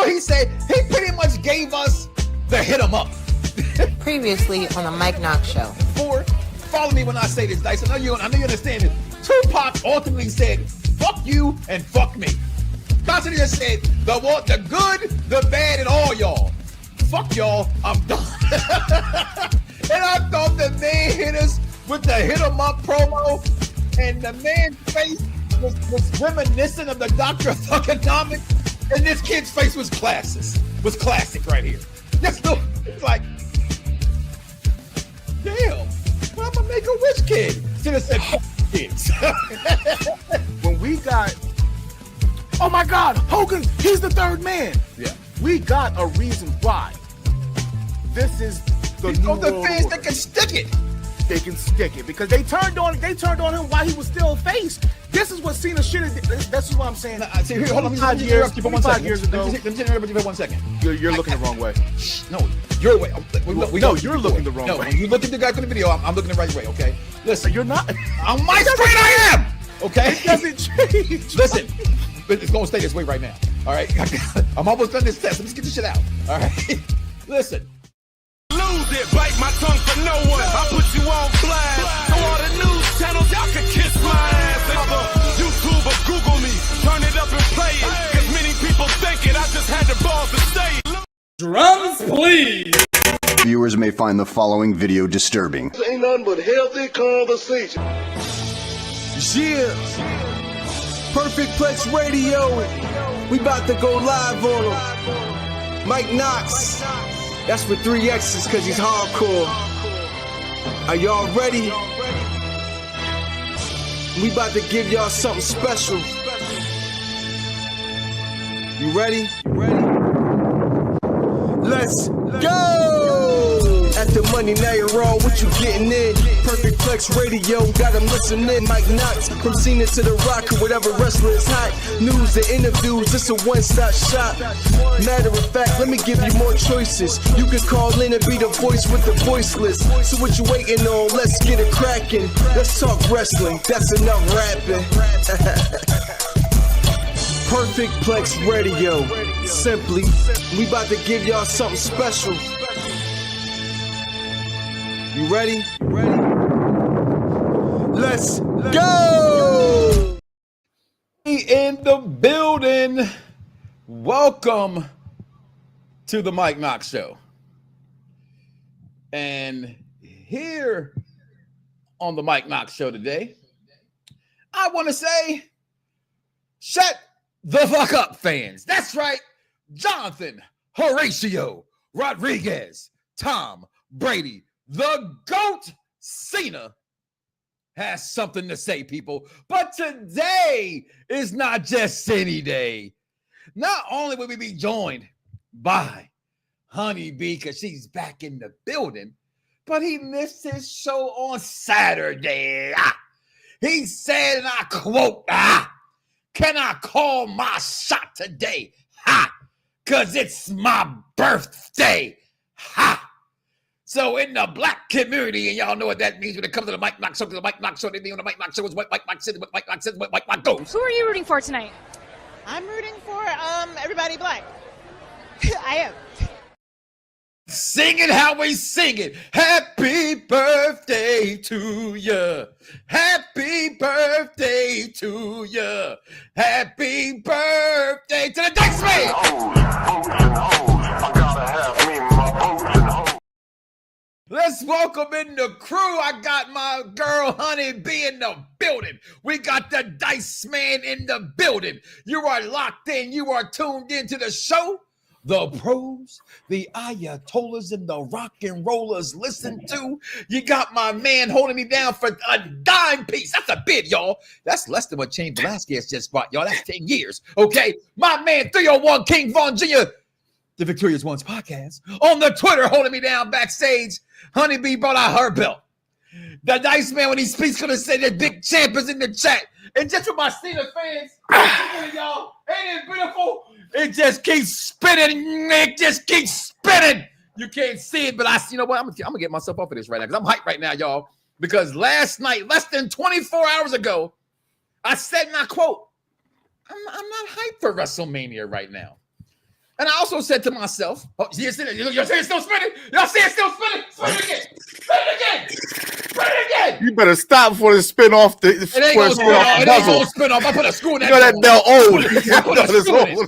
he said? He pretty much gave us the hit 'em up. Previously on the Mike Knoxxx Show. Follow me when I say this, Dice. I know you understand it. Tupac ultimately said, fuck you and fuck me. Constantly just said, the good, the bad, and all y'all. Fuck y'all, I'm done. And I thought the man hit us with the hit 'em up promo, and the man's face was reminiscent of the Doctor of Thugonomics, and this kid's face was classic right here. Just look, it's like, damn, well, I'm a Make-A-Wish kid. Should have said fuck kids. When we got, oh my God, Hogan, he's the third man. Yeah. We got a reason why. This is the new the world fans order. that can stick it. They can stick it because they turned on him while he was still a face. This is what Cena should have did. That's what I'm saying. See, here, hold on. 5 years ago. Let me interrupt you for 1 second. You're looking the wrong way. No, your way. You're looking the wrong way. When you look at the guy from the video, I'm looking the right way, okay? Listen. You're not. On my screen, I am! Okay? It doesn't change. Listen. It's going to stay this way right now. All right? I'm almost done this test. Let's get this shit out. All right? Listen. Lose it, bite my tongue for no one. I put you on blast. So all the news channels, y'all can kiss my ass. YouTube or Google me, turn it up and play it. Cause many people think it, I just had the balls to say it. Drums, please. Viewers may find the following video disturbing. This ain't nothing but healthy conversation. Yeah. Perfect Plex Radio. We about to go live on him. Mike Knoxxx. That's with 3 X's because he's hardcore. Are y'all ready? We about to give y'all something special. You ready? Let's go! At the money, now you're all what you getting in. Perfect Plex Radio, got them listening. Mike Knoxxx, from Cena to The Rock, or whatever wrestler is hot. News and interviews, it's a one-stop shop. Matter of fact, let me give you more choices. You can call in and be the voice with the voiceless. So what you waiting on? Let's get it cracking. Let's talk wrestling, that's enough rapping. Perfect Plex Radio. Simply, we about to give y'all something special. You ready? Let's go! In the building. Welcome to the Mike Knoxxx Show. And here on the Mike Knoxxx Show today, I want to say, shut the fuck up, fans. That's right. Jonathan Horatio Rodriguez, Tom Brady, the GOAT Cena has something to say, people. But today is not just any day. Not only will we be joined by Honey Bee because she's back in the building, but he missed his show on Saturday. He said, and I quote, can I call my shot today? Because it's my birthday. So in the black community, and y'all know what that means when it comes to the Mike Knoxxx Show, because the Mike Knoxxx Show, they mean when the Mike Knoxxx Show is what Mike Knoxxx says, what Mike Knoxxx says, what Mike Knoxxx goes. Who are you rooting for tonight? I'm rooting for everybody black. I am. Sing it how we sing it. Happy birthday to you. Happy birthday to you. Happy birthday to the Dice Man. Let's welcome in the crew. I got my girl Honey Bee in the building. We got the Dice Man in the building. You are locked in. You are tuned into the show. The pros, the ayatollahs, and the rock and rollers listen to. You got my man holding me down for a dime piece. That's a bid, y'all. That's less than what Shane Velasquez just bought, y'all. That's 10 years, okay? My man 301 King Von Jr., the Victorious Ones podcast, on the Twitter holding me down backstage. Honey Bee brought out her belt. The Dice Man, when he speaks, going to say that Big Champ is in the chat. And just for my Cena fans, y'all, ain't it beautiful? It just keeps spinning. It just keeps spinning. You can't see it, but you know what? I'm gonna get myself off of this right now because I'm hyped right now, y'all. Because last night, less than 24 hours ago, I said, and I quote, I'm not hyped for WrestleMania right now. And I also said to myself, oh, you see it's still spinning? Y'all see it's still spinning? Spin it again. Spin it again. Spin it again. You better stop before it spin off the It ain't gonna spin off. It ain't gonna spin off. I put a screw in that. You know that bell old.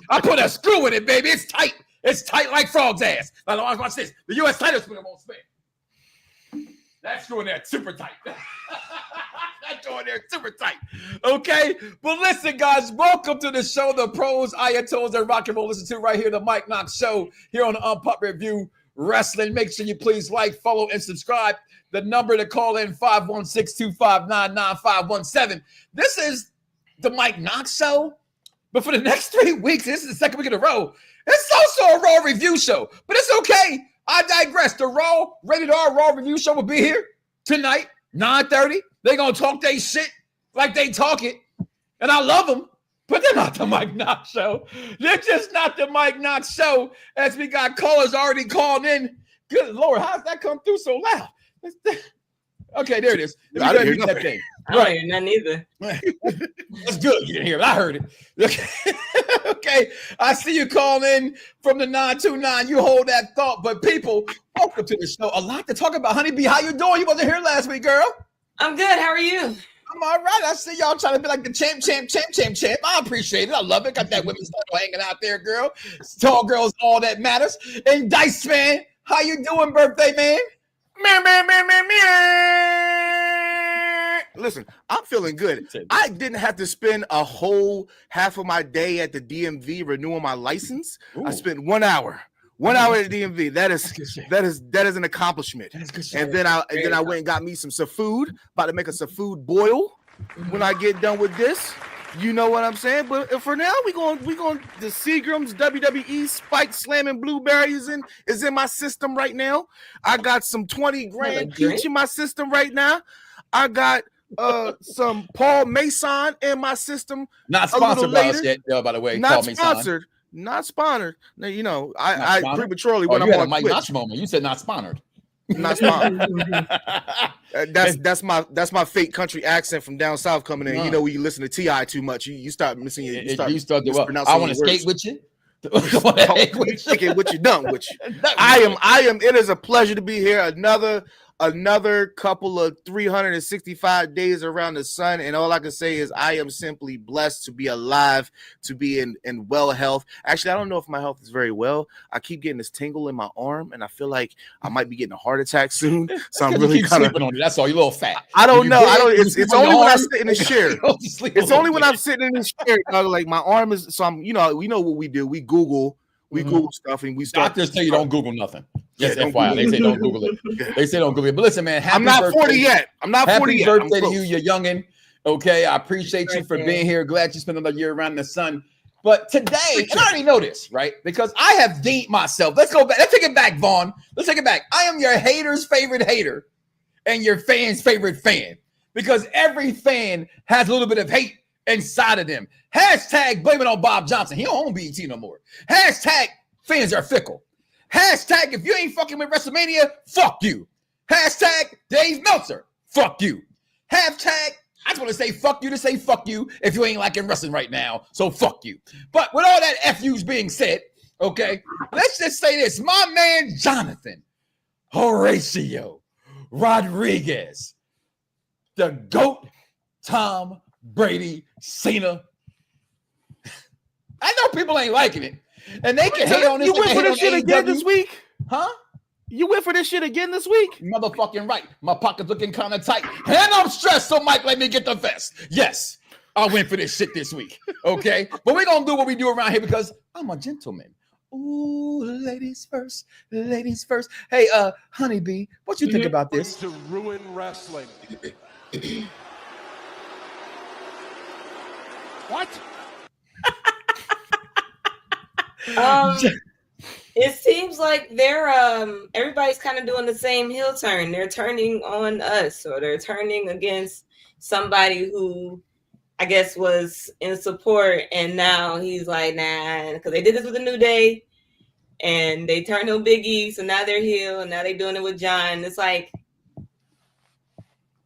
I put a screw in it, baby. It's tight. It's tight like frog's ass. Now, watch this. The U.S. title spinner won't spin. That screw in there super tight. That door in there super tight. Okay? But listen, guys, welcome to the show. The pros, ayatollahs, and rock and roll. Listen to right here, the Mike Knoxxx Show here on the Unpopular Review Wrestling. Make sure you please like, follow, and subscribe. The number to call in, 516-259-9517. This is the Mike Knoxxx Show. But for the next 3 weeks, this is the second week in a row, it's also a Raw review show. But it's okay. I digress. The Raw, Rated R Raw review show will be here tonight, 9:30. They're going to talk their shit like they talk it. And I love them. But they're not the Mike Knoxxx Show. They're just not the Mike Knoxxx Show. As we got callers already called in. Good Lord, how's that come through so loud? Okay, there it is. I didn't hear that thing. I don't hear nothing either. That's good. You didn't hear it. I heard it. Okay. Okay. I see you calling in from the 929. You hold that thought. But people, welcome to the show. A lot to talk about. Honeybee, how you doing? You wasn't here last week, girl. I'm good. How are you? I'm all right. I see y'all trying to be like the champ. I appreciate it. I love it. Got that women's title hanging out there, girl. Tall girls, all that matters. And Dice Man, how you doing, birthday man? Listen, I'm feeling good. I didn't have to spend a whole half of my day at the DMV renewing my license. Ooh. I spent 1 hour. 1 hour at the DMV. That is an accomplishment. And then I went and got me some food. About to make us some food boil when I get done with this. You know what I'm saying? But for now, we going the Seagram's WWE Spike Slamming Blueberries is in my system right now. I got some 20 grand peach in my system right now. I got some Paul Mason in my system. Not sponsored by us yet, by the way. Not sponsored. Not sponsored. Now, you know, I prematurely when I'm on Mike Knoxxx moment. You said not sponsored. Not sponsored. that's my fake country accent from down south coming in. You know, when you listen to T.I. too much, you start missing it. You start I want to skate with you. Skate with you, done with you. I am. It is a pleasure to be here. Another couple of 365 days around the sun, and all I can say is I am simply blessed to be alive, to be in well health. Actually, I don't know if my health is very well. I keep getting this tingle in my arm, and I feel like I might be getting a heart attack soon. So I'm really kind of on it. That's all. You're a little fat. I don't know. It's only when I sit in this chair. It's only when I'm sitting in this chair. Like my arm is. So I'm. You know. We know what we do. We Google. We Google stuff and we start. Doctors tell you don't Google nothing. Yes, FYI, they say don't Google it. They say don't Google it. But listen, man, I'm not 40 yet. I'm not 40 yet. Happy birthday to you, youngin'. Okay, I appreciate you for being here. Glad you spent another year around the sun. But today, and I already know this, right? Because I have deemed myself. Let's go back. Let's take it back, Vaughn. Let's take it back. I am your hater's favorite hater and your fan's favorite fan. Because every fan has a little bit of hate inside of them. Hashtag blame it on Bob Johnson. He don't own BET no more. Hashtag fans are fickle. Hashtag if you ain't fucking with WrestleMania, fuck you. Hashtag Dave Meltzer, fuck you. Hashtag I just want to say fuck you to say fuck you if you ain't liking wrestling right now. So fuck you. But with all that FU's being said, okay, let's just say this. My man Jonathan Horatio Rodriguez, the GOAT, Tom Brady, Cena. I know people ain't liking it. And they can hate on this. You went for this shit again this week? Huh? You went for this shit again this week? Motherfucking right. My pocket's looking kind of tight. And I'm stressed, so Mike, let me get the vest. Yes, I went for this shit this week. Okay? But we're going to do what we do around here because I'm a gentleman. Ooh, ladies first. Ladies first. Hey, Honeybee, what you think about this? To ruin wrestling. What? It seems like they're everybody's kind of doing the same heel turn. They're turning on us, or they're turning against somebody who I guess was in support, and now he's like, nah, because they did this with the New Day, and they turned on Big E, so now they're heel, and now they're doing it with John. It's like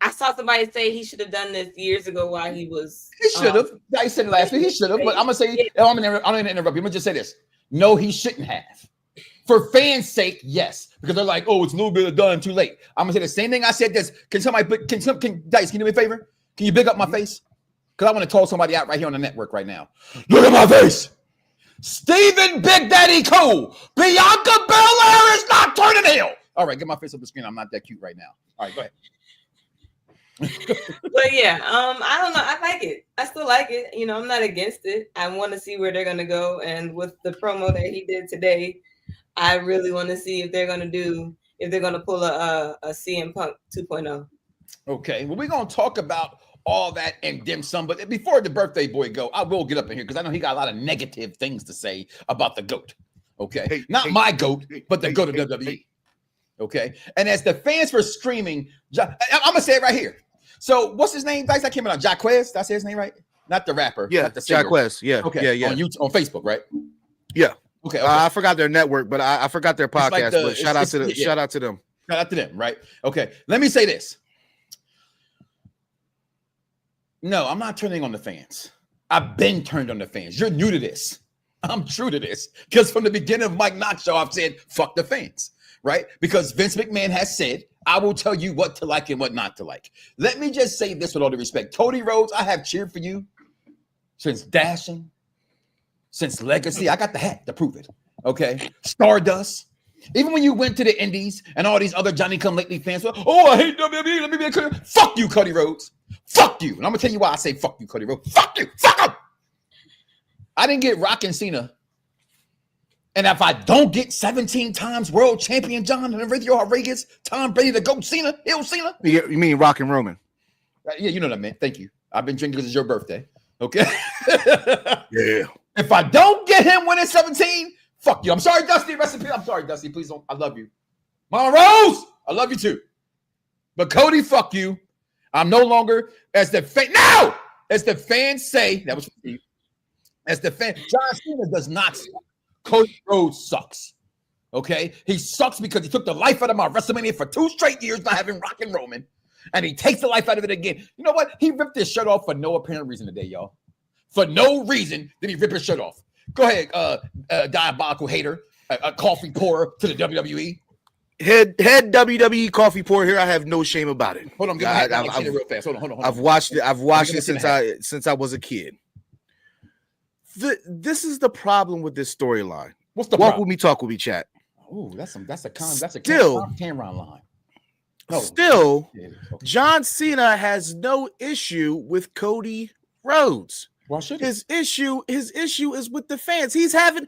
I saw somebody say he should have done this years ago while he was. He should have. I said it last week. He should have. But I'm gonna say, I'm gonna interrupt you. I'm gonna just say this. No, he shouldn't have. For fans' sake, yes, because they're like, oh, it's a little bit done too late. I'm gonna say the same thing I said. This can Dice? Can you do me a favor? Can you big up my face? Because I want to call somebody out right here on the network right now. Look at my face. Stephen Big Daddy Cole. Bianca Belair is not turning heel. All right, get my face up the screen. I'm not that cute right now. All right, go ahead. But yeah, I don't know. I like it. I still like it. You know, I'm not against it. I want to see where they're gonna go. And with the promo that he did today, I really want to see if they're gonna pull a CM Punk 2.0. Okay, well, we're gonna talk about all that and dim sum. But before the birthday boy go, I will get up in here because I know he got a lot of negative things to say about the GOAT. Okay, not my GOAT, but the GOAT of WWE. Okay, and as the fans were screaming, I'm gonna say it right here. So what's his name? Dice, I came out. Jacquez. Did I say his name right? Not the rapper. Yeah, not the singer. Jacquez. Yeah. Okay. Yeah. On YouTube, on Facebook, right? Yeah. Okay. I forgot their network, but I forgot their podcast. Like but shout out to them. Shout out to them. Shout out to them. Right. Okay. Let me say this. No, I'm not turning on the fans. I've been turned on the fans. You're new to this. I'm true to this because from the beginning of Mike Knoxxx Show, I've said fuck the fans. Right? Because Vince McMahon has said, I will tell you what to like and what not to like. Let me just say this with all due respect. Cody Rhodes, I have cheered for you since Dashing, since Legacy. I got the hat to prove it. Okay? Stardust. Even when you went to the Indies and all these other Johnny-come-lately fans were, oh, I hate WWE. Let me be clear. Fuck you, Cody Rhodes. Fuck you. And I'm going to tell you why I say fuck you, Cody Rhodes. Fuck you. Fuck him. I didn't get Rock and Cena. And if I don't get 17 times world champion John and Enrique Rodriguez, Tom Brady to go Cena, ill Cena. You mean Rock and Roman? Yeah, you know what I meant. Thank you. I've been drinking because it's your birthday. Okay. Yeah. If I don't get him winning 17, fuck you. I'm sorry, Dusty. Recipe. I'm sorry, Dusty. Please don't. I love you. Mama Rose, I love you too. But Cody, fuck you. I'm no longer as the fan. No! As the fans say, that was for you. As the fan, John Cena does not suck. Cody Rhodes sucks. Okay? He sucks because he took the life out of my WrestleMania for 2 straight years, not having Rock and Roman. And he takes the life out of it again. You know what? He ripped his shirt off for no apparent reason today, y'all. For no reason did he rip his shirt off. Go ahead, diabolical hater, a coffee pourer to the WWE. Head WWE coffee pourer here. I have no shame about it. Hold on, give me real fast. Hold on. I've watched it since I was a kid. This is the problem with this storyline. What's the Walk problem? with me, talk with me, chat. Oh, that's a Cameron line. Oh, still, okay. John Cena has no issue with Cody Rhodes. Why should his issue is with the fans. He's having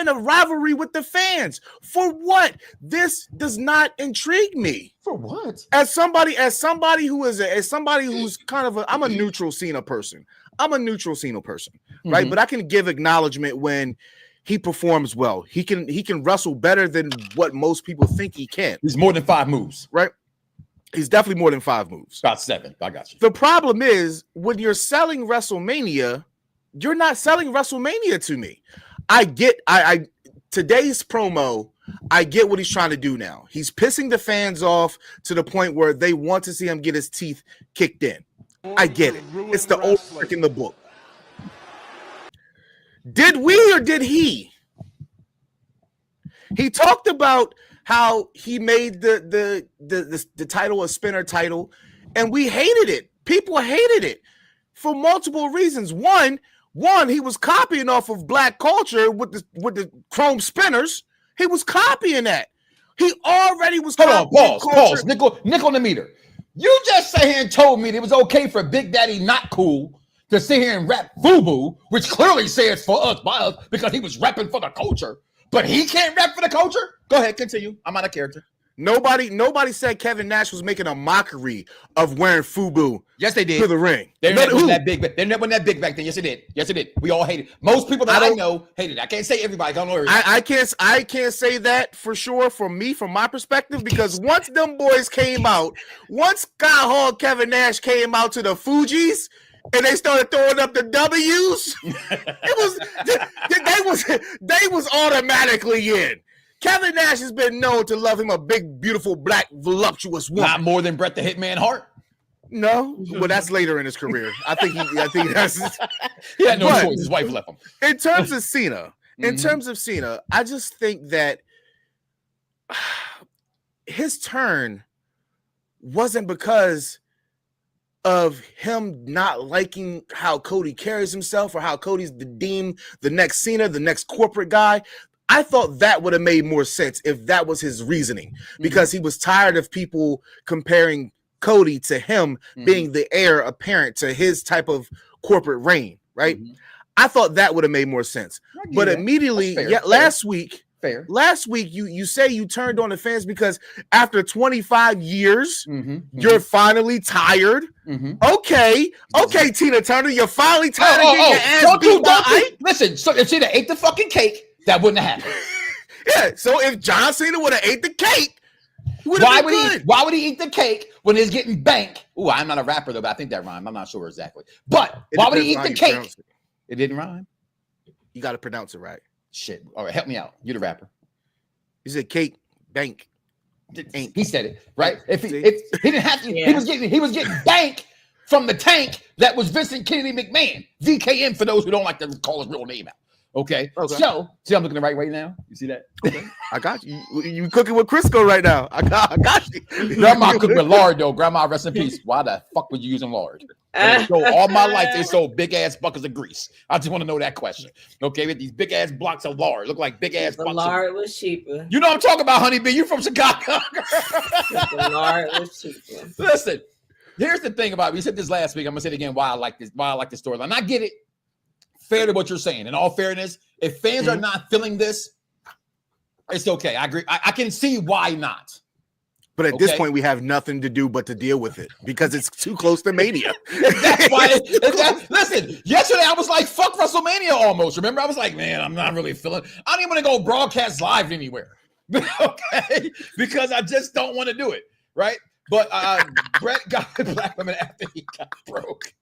a rivalry with the fans. For what? This does not intrigue me. For what? As somebody who's kind of I'm a neutral Cena person. Right? But I can give acknowledgement when he performs well. He can wrestle better than what most people think he can. He's more than 5 moves, right? He's definitely more than 5 moves. About 7. I got you. The problem is when you're selling WrestleMania, you're not selling WrestleMania to me. I get today's promo. I get what he's trying to do now. He's pissing the fans off to the point where they want to see him get his teeth kicked in. I get it. It's the old trick in the book. Did we or did he? He talked about how he made the title a spinner title, and we hated it. People hated it for multiple reasons. One, he was copying off of black culture with the chrome spinners. He was copying that. He already was. Hold on, pause. Nickel on the meter. You just sat here and told me it was okay for Big Daddy Not Cool to sit here and rap FUBU, which clearly says for us by us because he was rapping for the culture. But he can't rap for the culture? Go ahead, continue. I'm out of character. Nobody said Kevin Nash was making a mockery of wearing FUBU. Yes, they did. To the ring. They weren't that big. They weren't that big back then. Yes, it did. Yes, it did. We all hated it. Most people that I know hated it. I can't say everybody. I don't know everybody. I can't say that for sure from my perspective, because once them boys came out, once Scott Hall and Kevin Nash came out to the Fugees, and they started throwing up the W's, they was automatically in. Kevin Nash has been known to love him a big, beautiful, black, voluptuous woman. Not more than Bret the Hitman Hart. No, well, that's later in his career. I think that's. He had no choice. His wife left him. In terms of Cena, In terms of Cena, I just think that his turn wasn't because of him not liking how Cody carries himself or how Cody's deemed the next Cena, the next corporate guy. I thought that would have made more sense if that was his reasoning, because he was tired of people comparing Cody to him being the heir apparent to his type of corporate reign, right? I thought that would have made more sense. But immediately, last week, you say you turned on the fans because after 25 years, you're finally tired. Okay, Tina Turner, you're finally tired of getting your ass beat by Ike? Listen, so if Cena ate the fucking cake, that wouldn't have happened. Yeah, so if John Cena would have ate the cake, why would he eat the cake when he's getting bank? Ooh, I'm not a rapper though, but I think that rhymed. I'm not sure exactly. But why would he eat the cake? It didn't rhyme. You got to pronounce it right. Shit. All right, help me out. You're the rapper. He said cake, bank. He said it, right? If he didn't have to, he was getting bank from the tank that was Vincent Kennedy McMahon. VKM for those who don't like to call his real name out. Okay. So, see, I'm looking the right way now. You see that? Okay. I got you. You cooking with Crisco right now. I got you. Grandma cooked with lard, though. Grandma, rest in peace. Why the fuck were you using lard? So all my life, they sold big-ass buckets of grease. I just want to know that question. Okay, with these big-ass blocks of lard. Look like big-ass buckets. The lard was cheaper. You know what I'm talking about, honeybee. You from Chicago. The lard was cheaper. Listen, here's the thing about it. We said this last week. I'm going to say it again why I like this storyline. I get it. Fair to what you're saying. In all fairness, if fans are not feeling this, it's okay. I agree. I can see why not. But at this point, we have nothing to do but to deal with it because it's too close to Mania. That's why. Listen, yesterday I was like, fuck WrestleMania almost. Remember? I was like, man, I'm not really feeling. I don't even want to go broadcast live anywhere. Okay? Because I just don't want to do it. Right? But Brett got black women after he got broke.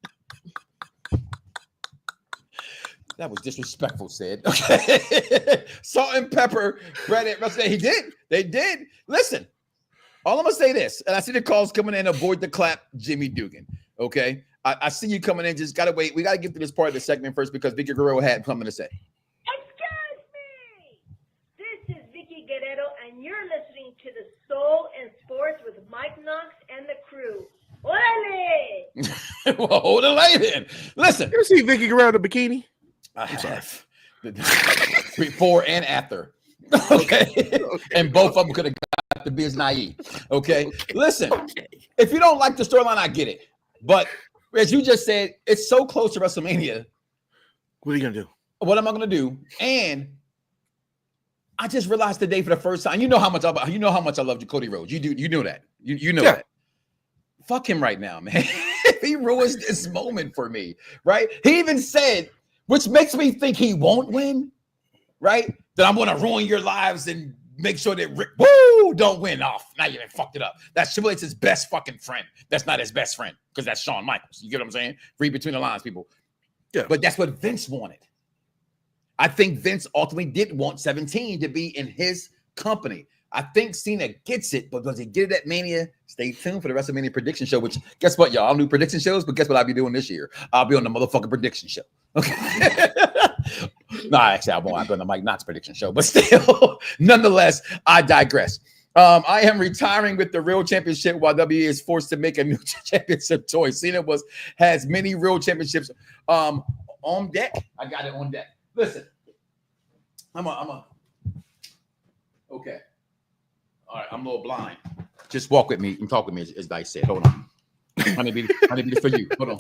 That was disrespectful, said. Okay. Salt and pepper, Brett at WrestleMania. He did. They did. Listen, all I'm going to say this, and I see the calls coming in, avoid the clap, Jimmy Dugan. Okay. I see you coming in. Just got to wait. We got to get to this part of the segment first because Vicky Guerrero had something to say. Excuse me. This is Vicky Guerrero, and you're listening to the Soul and Sports with Mike Knoxxx and the crew. Orale! Well, hold it later. Listen. You ever see Vicky Guerrero in the bikini? I have. Before and after. Okay. And both of them could have got to be as naive. Okay. Listen, if you don't like the storyline, I get it. But as you just said, it's so close to WrestleMania. What are you going to do? What am I going to do? And I just realized today for the first time, you know how much I love Cody Rhodes. You know that. You know that. Fuck him right now, man. He ruins this moment for me, right? He even said, which makes me think he won't win, right? That I'm going to ruin your lives and make sure that Rick don't win off. Now you done fucked it up. That's Triple H's best fucking friend. That's not his best friend because that's Shawn Michaels. You get what I'm saying? Read between the lines, people. Yeah. But that's what Vince wanted. I think Vince ultimately did want 17 to be in his company. I think Cena gets it, but does he get it at Mania? Stay tuned for the WrestleMania prediction show, which guess what, y'all? I don't do prediction shows, but guess what I'll be doing this year? I'll be on the motherfucking prediction show. Okay. No, actually, I won't. I'll be on the Mike Knoxxx prediction show, but still, nonetheless, I digress. I am retiring with the real championship while WWE is forced to make a new championship choice. Cena has many real championships on deck. I got it on deck. Listen, okay. All right, I'm a little blind. Just walk with me and talk with me, as Dice said. Hold on. Honeybee for you. Hold on.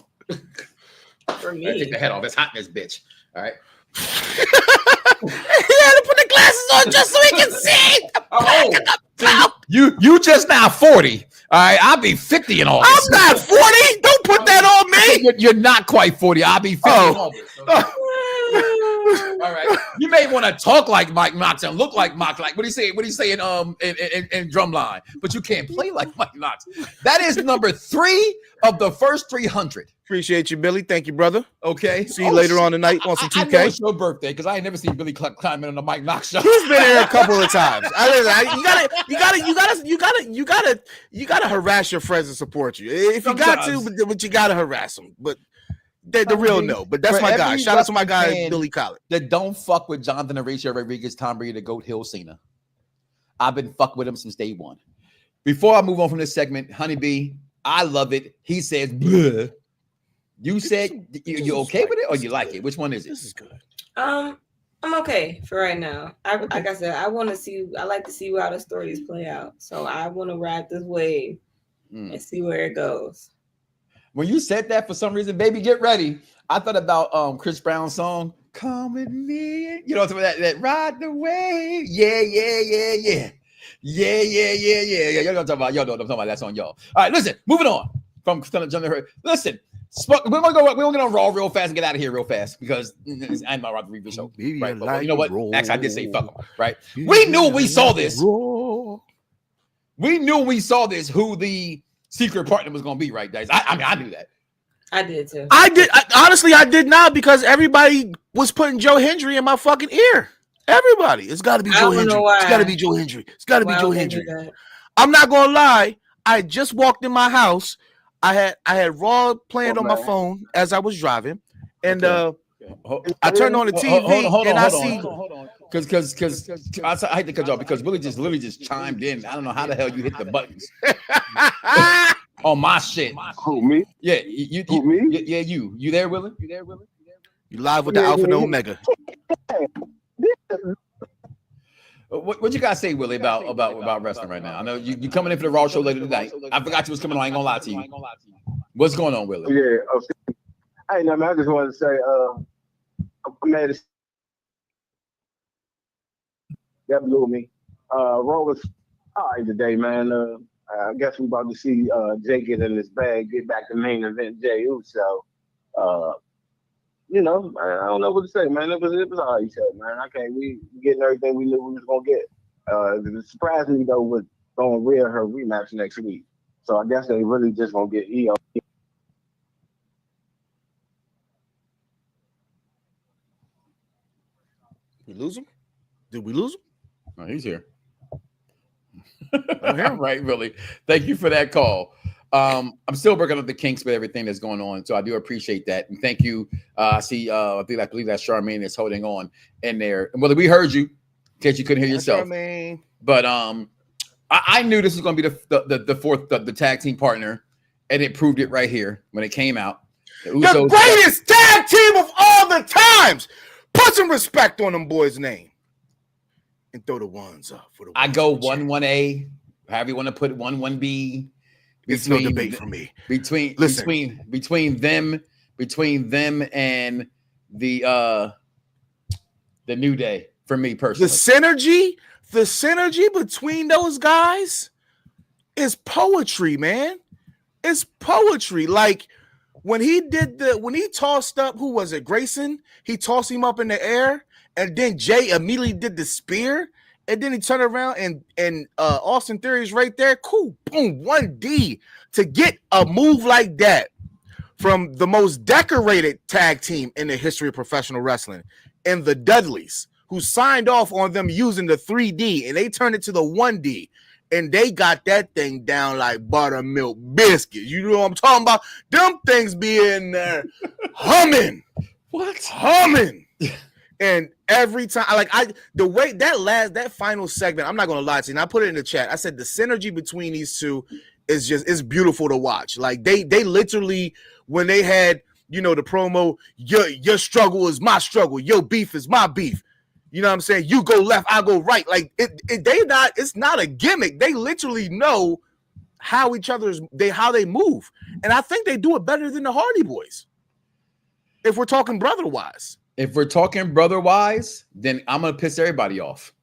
For me. Take the head off. It's hot in this bitch. All right. He had to put the glasses on just so he can see. You just now 40. All right, I'll be 50 in August. I'm not 40. Don't put that on me. You're not quite 40. I'll be 50 in August. Okay? All right. You may want to talk like Mike Knoxxx and look like Mike. Like what he say in Drumline, but you can't play like Mike Knoxxx. That is number 3 of the first 300. Appreciate you, Billy. Thank you, brother. Okay. See you later on tonight on some 2K. I know it's your birthday because I ain't never seen Billy climb in on the Mike Knoxxx show. He's been here a couple of times. You gotta harass your friends and support you if you got to, but you gotta harass them. But the real no. But that's my guy. Shout out to my guy Billy Collett. That don't fuck with Jonathan Horatio Rodriguez, Tom Brady, the GOAT, Hill, Cena. I've been fucking with him since day one. Before I move on from this segment, Honeybee, I love it. He says, bleh. You said you okay with it or you like it? Which one is it? This is good. I'm okay for right now. Like I said, I like to see how the stories play out. So I want to ride this wave and see where it goes. When you said that, for some reason, baby, get ready. I thought about Chris Brown's song, "Come with Me." You know that ride the wave. Yeah. Y'all know what I'm talking about that song, y'all. All right, listen, moving on from listen. We're gonna get on Raw real fast and get out of here real fast because I'm not about to read the show. Right? But you know what? Actually, I did say fuck them, right? We knew we saw this. We knew we saw this. Who the secret partner was gonna be, right, guys? I mean, I knew that. I did too. Honestly, I did not because everybody was putting Joe Hendry in my fucking ear. Everybody, it's got to be Joe Hendry. It's got to be Joe Hendry. It's got to be Joe Hendry. I'm not gonna lie. I just walked in my house. I had Raw playing on my phone as I was driving, and I turned on the TV and I see. Because I hate to cut you off because Willie just literally just chimed in. I don't know how the hell you hit the buttons on my shit. Who, me? Yeah, me? Yeah, you. You there, Willie? You live with the Alpha and Omega. What you guys say, Willie, about wrestling right now? I know you coming in for the Raw show later tonight. I forgot you was coming on. I ain't gonna lie to you. What's going on, Willie? Yeah. Okay. Hey, no, man. I just wanted to say, I'm mad. That blew me. Raw was all right today, man. I guess we about to see Jay get in his bag, get back to main event Jey Uso. You know, I don't know what to say, man. It was all right, man. We getting everything we knew we was gonna get. It surprised me though with going Rhea her rematch next week. So I guess they really just gonna get Io. We lose him? Did we lose him? Oh, he's here. Right, Willie. Thank you for that call. I'm still working on the kinks with everything that's going on, so I do appreciate that. And thank you. I believe that Charmaine is holding on in there. And Willie, we heard you in case you couldn't hear yourself. Charmaine. But I knew this was going to be the fourth tag team partner, and it proved it right here when it came out. The greatest tag team of all the times. Put some respect on them boys' name. And throw the ones up for the. I go 1-1A, however you want to put it, 1-1B. It's no debate for me. Between them and the New Day for me personally. The synergy between those guys is poetry, man. It's poetry. Like when he tossed up, who was it? Grayson. He tossed him up in the air. And then Jay immediately did the spear, and then he turned around and Austin Theory's right there. Cool, boom, 1D to get a move like that from the most decorated tag team in the history of professional wrestling, and the Dudleys, who signed off on them using the 3D, and they turned it to the 1D, and they got that thing down like buttermilk biscuits. You know what I'm talking about? Them things be in there humming. What? Humming. And every time, the way that final segment, I'm not gonna lie to you. And I put it in the chat. I said the synergy between these two is beautiful to watch. Like they literally, when they had the promo, your struggle is my struggle, your beef is my beef. You know what I'm saying? You go left, I go right. Like it's not a gimmick. They literally know how how they move, and I think they do it better than the Hardy Boys. If we're talking brother-wise. If we're talking brother-wise, then I'm gonna piss everybody off,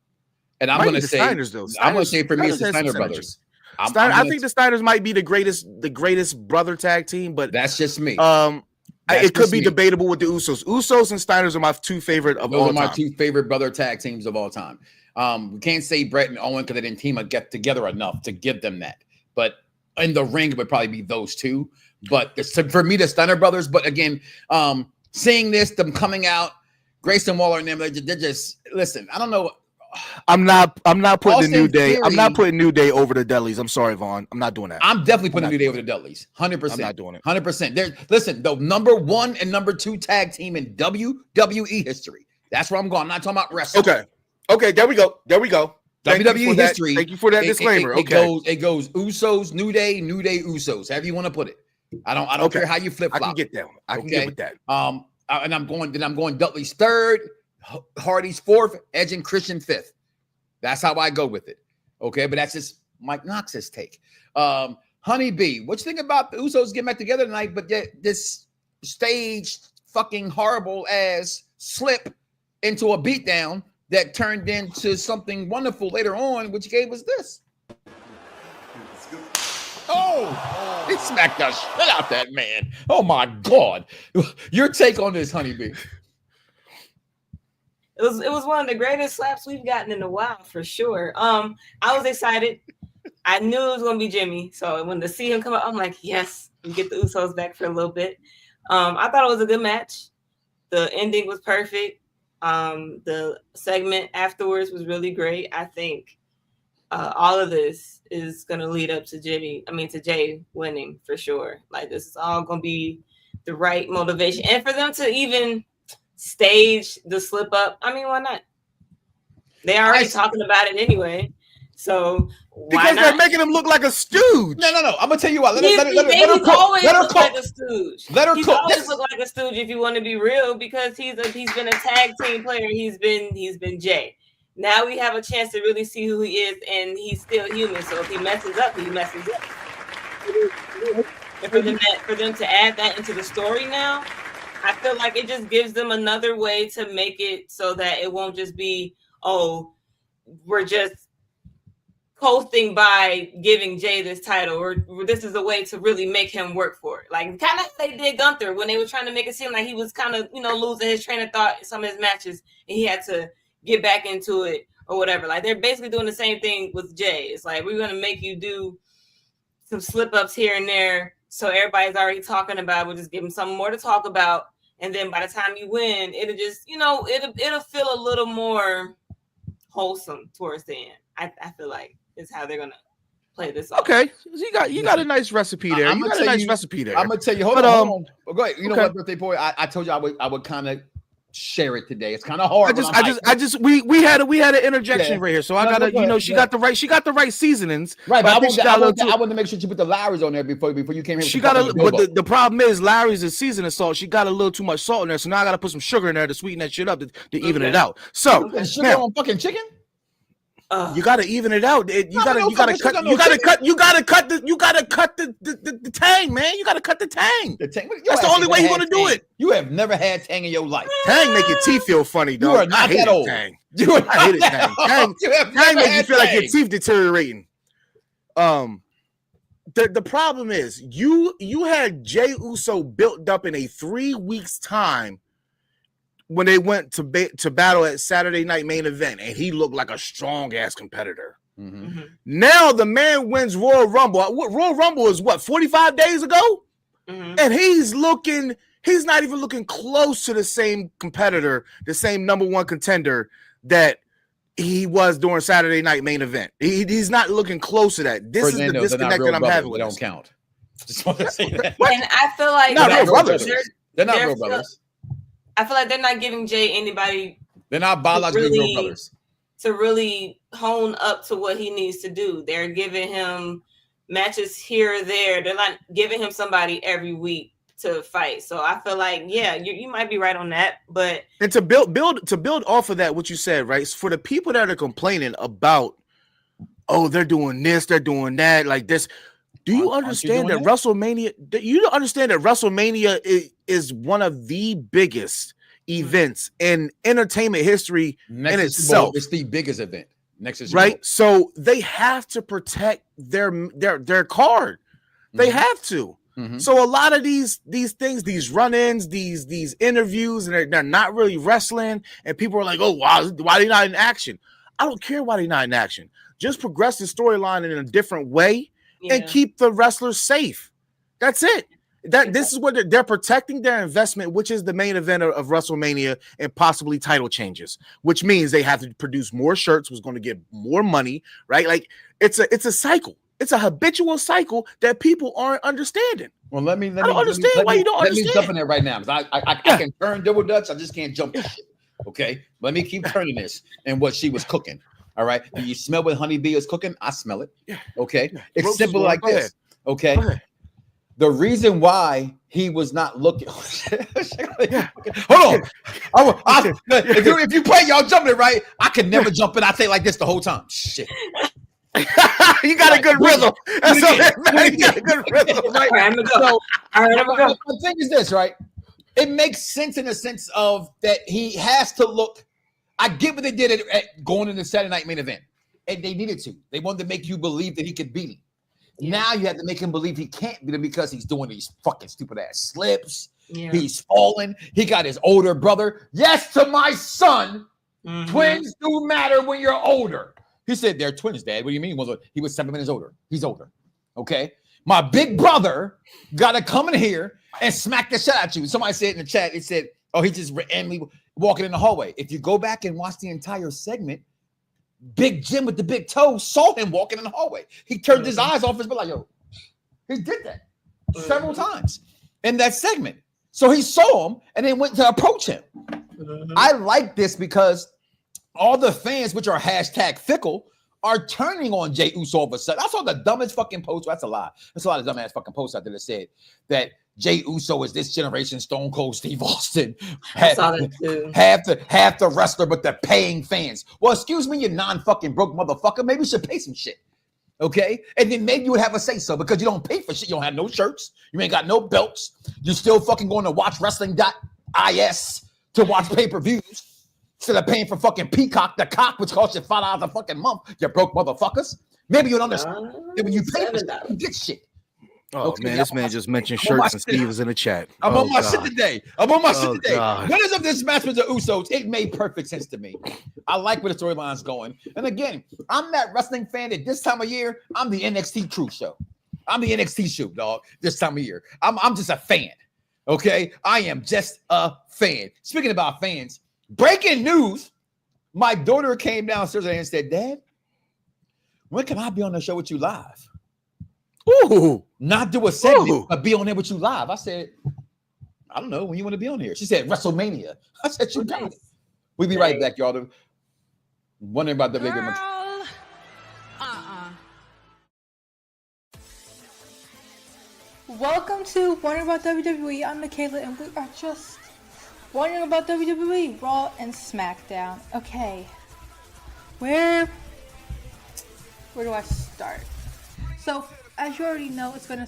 and I'm gonna say, I'm gonna say for me, it's the Steiner brothers. I think the Steiners might be the greatest brother tag team, but that's just me. It could be debatable with the Usos. Usos and Steiners are my two favorite of all time. Those are my two favorite brother tag teams of all time. We can't say Brett and Owen because they didn't get together enough to give them that. But in the ring, it would probably be those two. But for me, the Steiner brothers. But again, seeing this, them coming out, Grayson Waller and them, they're just listen. I don't know I'm not putting Austin the New Day. Theory, I'm not putting New Day over the Dudleys. I'm sorry, Vaughn. I'm not doing that. I'm definitely putting New Day over the Dudleys. 100%. I'm not doing it. 100%. Listen, the number 1 and number 2 tag team in WWE history. That's where I'm going. I'm not talking about wrestling. Okay. There we go. WWE history. Thank you for that disclaimer. It goes Usos, New Day, Usos. However you want to put it. I don't care how you flip flop. I can get that. I can get with that. And I'm going Dudley's 3rd, Hardy's 4th, Edge and Christian 5th. That's how I go with it. Okay, but that's just Mike Knoxx's take. Honeybee, what you think about the Usos getting back together tonight? But this staged fucking horrible ass slip into a beatdown that turned into something wonderful later on, which gave us this. Oh, he smacked the shit out that man. Oh my God. Your take on this, Honeybee. It was one of the greatest slaps we've gotten in a while for sure. I was excited. I knew it was gonna be Jimmy. So when to see him come out, I'm like, yes, we get the Usos back for a little bit. I thought it was a good match. The ending was perfect. The segment afterwards was really great. I think all of this is gonna lead up to Jay winning for sure. Like this is all gonna be the right motivation. And for them to even stage the slip up, I mean, why not? They're already talking about it anyway. So because they're making him look like a stooge. No. I'm gonna tell you what. Let her he's always looked cook. like a stooge. Let her he's cook. Always looked like a stooge if you want to be real, because he's been a tag team player. He's been Jay. Now we have a chance to really see who he is, and he's still human. So if he messes up, he messes up. And for them to add that into the story now, I feel like it just gives them another way to make it so that it won't just be, oh, we're just coasting by giving Jay this title, or this is a way to really make him work for it. Like kind of they did Gunther when they were trying to make it seem like he was kind of, losing his train of thought in some of his matches, and he had to get back into it or whatever. Like they're basically doing the same thing with Jay. It's like, we're going to make you do some slip ups here and there. So everybody's already talking about, we'll just give him something more to talk about. And then by the time you win, it'll just, it'll feel a little more wholesome towards the end. I feel like is how they're going to play this off. Okay. You got a nice recipe there. I'm going to tell you. Hold on. Well, go ahead. You know what, birthday boy? I told you I would kind of share it today. It's kind of hard. We had an interjection right here. So I gotta, she got the right seasonings. Right, but I wanted to make sure she put the Lowry's on there before you came here. But the problem is Lowry's is seasoning salt. She got a little too much salt in there, so now I gotta put some sugar in there to sweeten that shit up to even it out. So sugar on fucking chicken. You gotta even it out. You gotta cut the tang, man. You gotta cut the tang. That's the only way you're gonna do it. You have never had tang in your life. Tang make your teeth feel funny, dog. You are not that old. I hate it, tang. Tang make you feel like your teeth deteriorating. The problem is you had Jey Uso built up in a 3 weeks time when they went to battle at Saturday Night Main Event, and he looked like a strong ass competitor. Mm-hmm. Now the man wins Royal Rumble. Royal Rumble is what, 45 days ago? Mm-hmm. And he's not even looking close to the same competitor, the same number one contender that he was during Saturday Night Main Event. He's not looking close to that. This is the disconnect that I'm having with They this. don't count. Just want to say that. And I feel like not real brothers. They're not real brothers. I feel like they're not giving Jay anybody. They're not biologically real brothers. To really hone up to what he needs to do. They're giving him matches here or there. They're not giving him somebody every week to fight. So I feel like, yeah, you might be right on that. But and to build off of that, what you said, right? For the people that are complaining about, oh, they're doing this, they're doing that, like this. Do you understand that WrestleMania? Do you understand that WrestleMania is one of the biggest events in entertainment history in itself? It's the biggest event. Next is right. So they have to protect their card. They have to. Mm-hmm. So a lot of these things, these run-ins, these interviews, and they're not really wrestling. And people are like, oh, why are they not in action? I don't care why they're not in action. Just progress the storyline in a different way. Yeah. And keep the wrestlers safe. That's it. This is what they're protecting their investment, which is the main event of WrestleMania and possibly title changes, which means they have to produce more shirts, was going to get more money, right? Like it's a cycle. It's a habitual cycle that people aren't understanding. Well, let me I don't understand why you don't understand. Let me jump in there right now because I can turn double dutch. I just can't jump this shit. Okay, let me keep turning this and what she was cooking. All right, do you smell what Honeybee is cooking? I smell it. Okay, it's simple like this. Okay, the reason why he was not looking. Hold on. If you play, y'all jumping it right. I can never jump in. I say like this the whole time. Shit. You got a good rhythm. That's all. You got a good rhythm. Right. I'm gonna go. All right, I'm gonna go. The thing is this, right? It makes sense in the sense of that he has to look. I get what they did at going into the Saturday Night Main Event, and they needed to. They wanted to make you believe that he could beat him. Yeah. Now you have to make him believe he can't beat him because he's doing these fucking stupid ass slips. Yeah. He's falling. He got his older brother. Yes, to my son, twins do matter when you're older. He said they're twins, Dad. What do you mean? He was 7 minutes older. He's older. Okay. My big brother got to come in here and smack the shit at you. Somebody said in the chat, it said, oh, he just randomly walking in the hallway. If you go back and watch the entire segment, Big Jim with the big toe saw him walking in the hallway. He turned his eyes off his butt like, yo, he did that several times in that segment. So he saw him and then went to approach him. I like this because all the fans, which are hashtag fickle, are turning on Jey Uso all of a sudden. I saw the dumbest fucking post. That's a lie. There's a lot of dumbass fucking posts out there that said that Jey Uso is this generation Stone Cold Steve Austin. Half the wrestler, but the paying fans. Well, excuse me, you non-fucking broke motherfucker. Maybe you should pay some shit. Okay? And then maybe you would have a say so because you don't pay for shit. You don't have no shirts. You ain't got no belts. You're still fucking going to watch wrestling.is to watch pay-per-views. Instead of paying for fucking Peacock, the cock, which costs you $5 a fucking month, you broke motherfuckers. Maybe you'll understand that when you pay for shit, you get shit. Oh, okay, man, this man just mentioned shirts and Steve was in the chat. I'm on my shit today. Winners of this match with the Usos, it made perfect sense to me. I like where the storyline's going. And again, I'm that wrestling fan that this time of year, I'm the NXT Truth Show. I'm the NXT show, dog, this time of year. I'm just a fan, okay? I am just a fan. Speaking about fans, breaking news, my daughter came downstairs and said, Dad, when can I be on the show with you live? Ooh, not do a segment, but be on there with you live. I said, I don't know when you want to be on here. She said, WrestleMania. I said, you got it. We'll be right back, y'all. Wondering about the bigger. Welcome to Wondering About WWE. I'm Michaela, and we are just wondering about WWE, Raw and SmackDown. Okay, where do I start? So, as you already know, it's gonna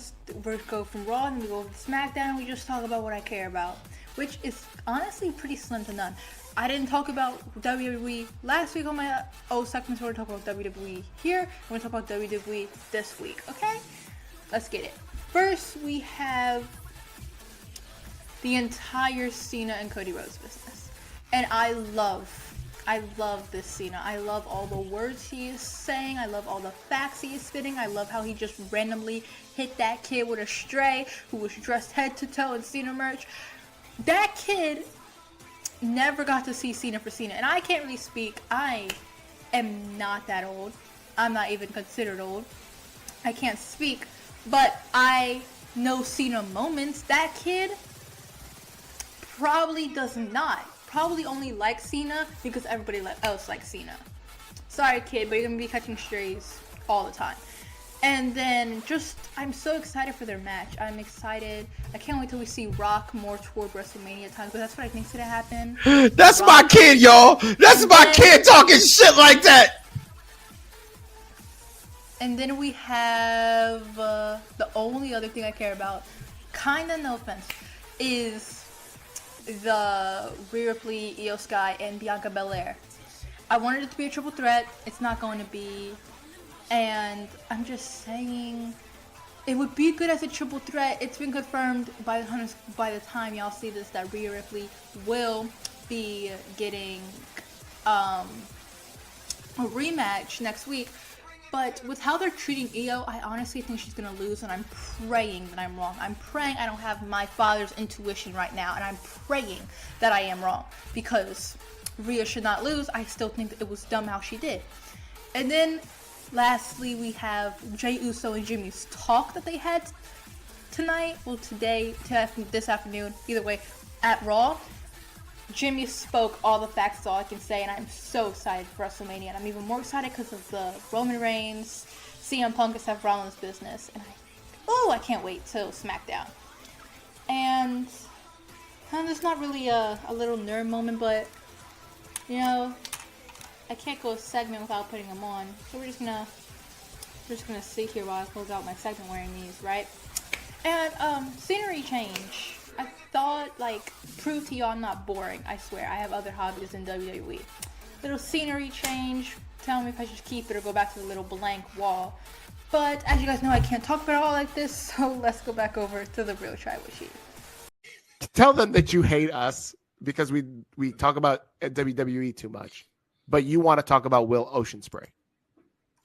go from Raw and we go to SmackDown. We just talk about what I care about, which is honestly pretty slim to none. I didn't talk about WWE last week on my segments. We're gonna talk about WWE here. We're gonna talk about WWE this week. Okay, let's get it. First, we have the entire Cena and Cody Rhodes business, and I love this Cena. I love all the words he is saying. I love all the facts he is spitting. I love how he just randomly hit that kid with a stray who was dressed head to toe in Cena merch. That kid never got to see Cena for Cena, and I can't really speak. I am not that old. I'm not even considered old. I can't speak, but I know Cena moments. That kid probably does not. Probably only likes Cena because everybody else likes Cena. Sorry, kid, but you're going to be catching strays all the time. And then I'm so excited for their match. I'm excited. I can't wait till we see Rock more toward WrestleMania time, because that's what I think's going to happen. That's my kid, y'all. That's my kid talking shit like that. And then we have the only other thing I care about, kinda, no offense, is the Rhea Ripley, Io Sky, and Bianca Belair. I wanted it to be a triple threat. It's not going to be. And I'm just saying, it would be good as a triple threat. It's been confirmed by the time y'all see this that Rhea Ripley will be getting a rematch next week But with how they're treating Io, I honestly think she's gonna lose, and I'm praying that I'm wrong. I'm praying I don't have my father's intuition right now, and I'm praying that I am wrong, because Rhea should not lose. I still think that it was dumb how she did. And then lastly, we have Jey Uso and Jimmy's talk that they had tonight. Well, this afternoon, either way, at Raw. Jimmy spoke all the facts, that's all I can say, and I'm so excited for WrestleMania. And I'm even more excited because of the Roman Reigns, CM Punk, and Seth Rollins business. And I can't wait till SmackDown. And there's not really a little nerd moment, but, you know, I can't go a segment without putting them on. So we're just gonna sit here while I close out my segment wearing these, right? And scenery change. I thought, prove to y'all I'm not boring. I swear, I have other hobbies in WWE. Little scenery change. Tell me if I should keep it or go back to the little blank wall. But as you guys know, I can't talk about it all like this, so let's go back over to the real Tribal Chief. Tell them that you hate us because we talk about WWE too much, but you want to talk about Will Ocean Spray.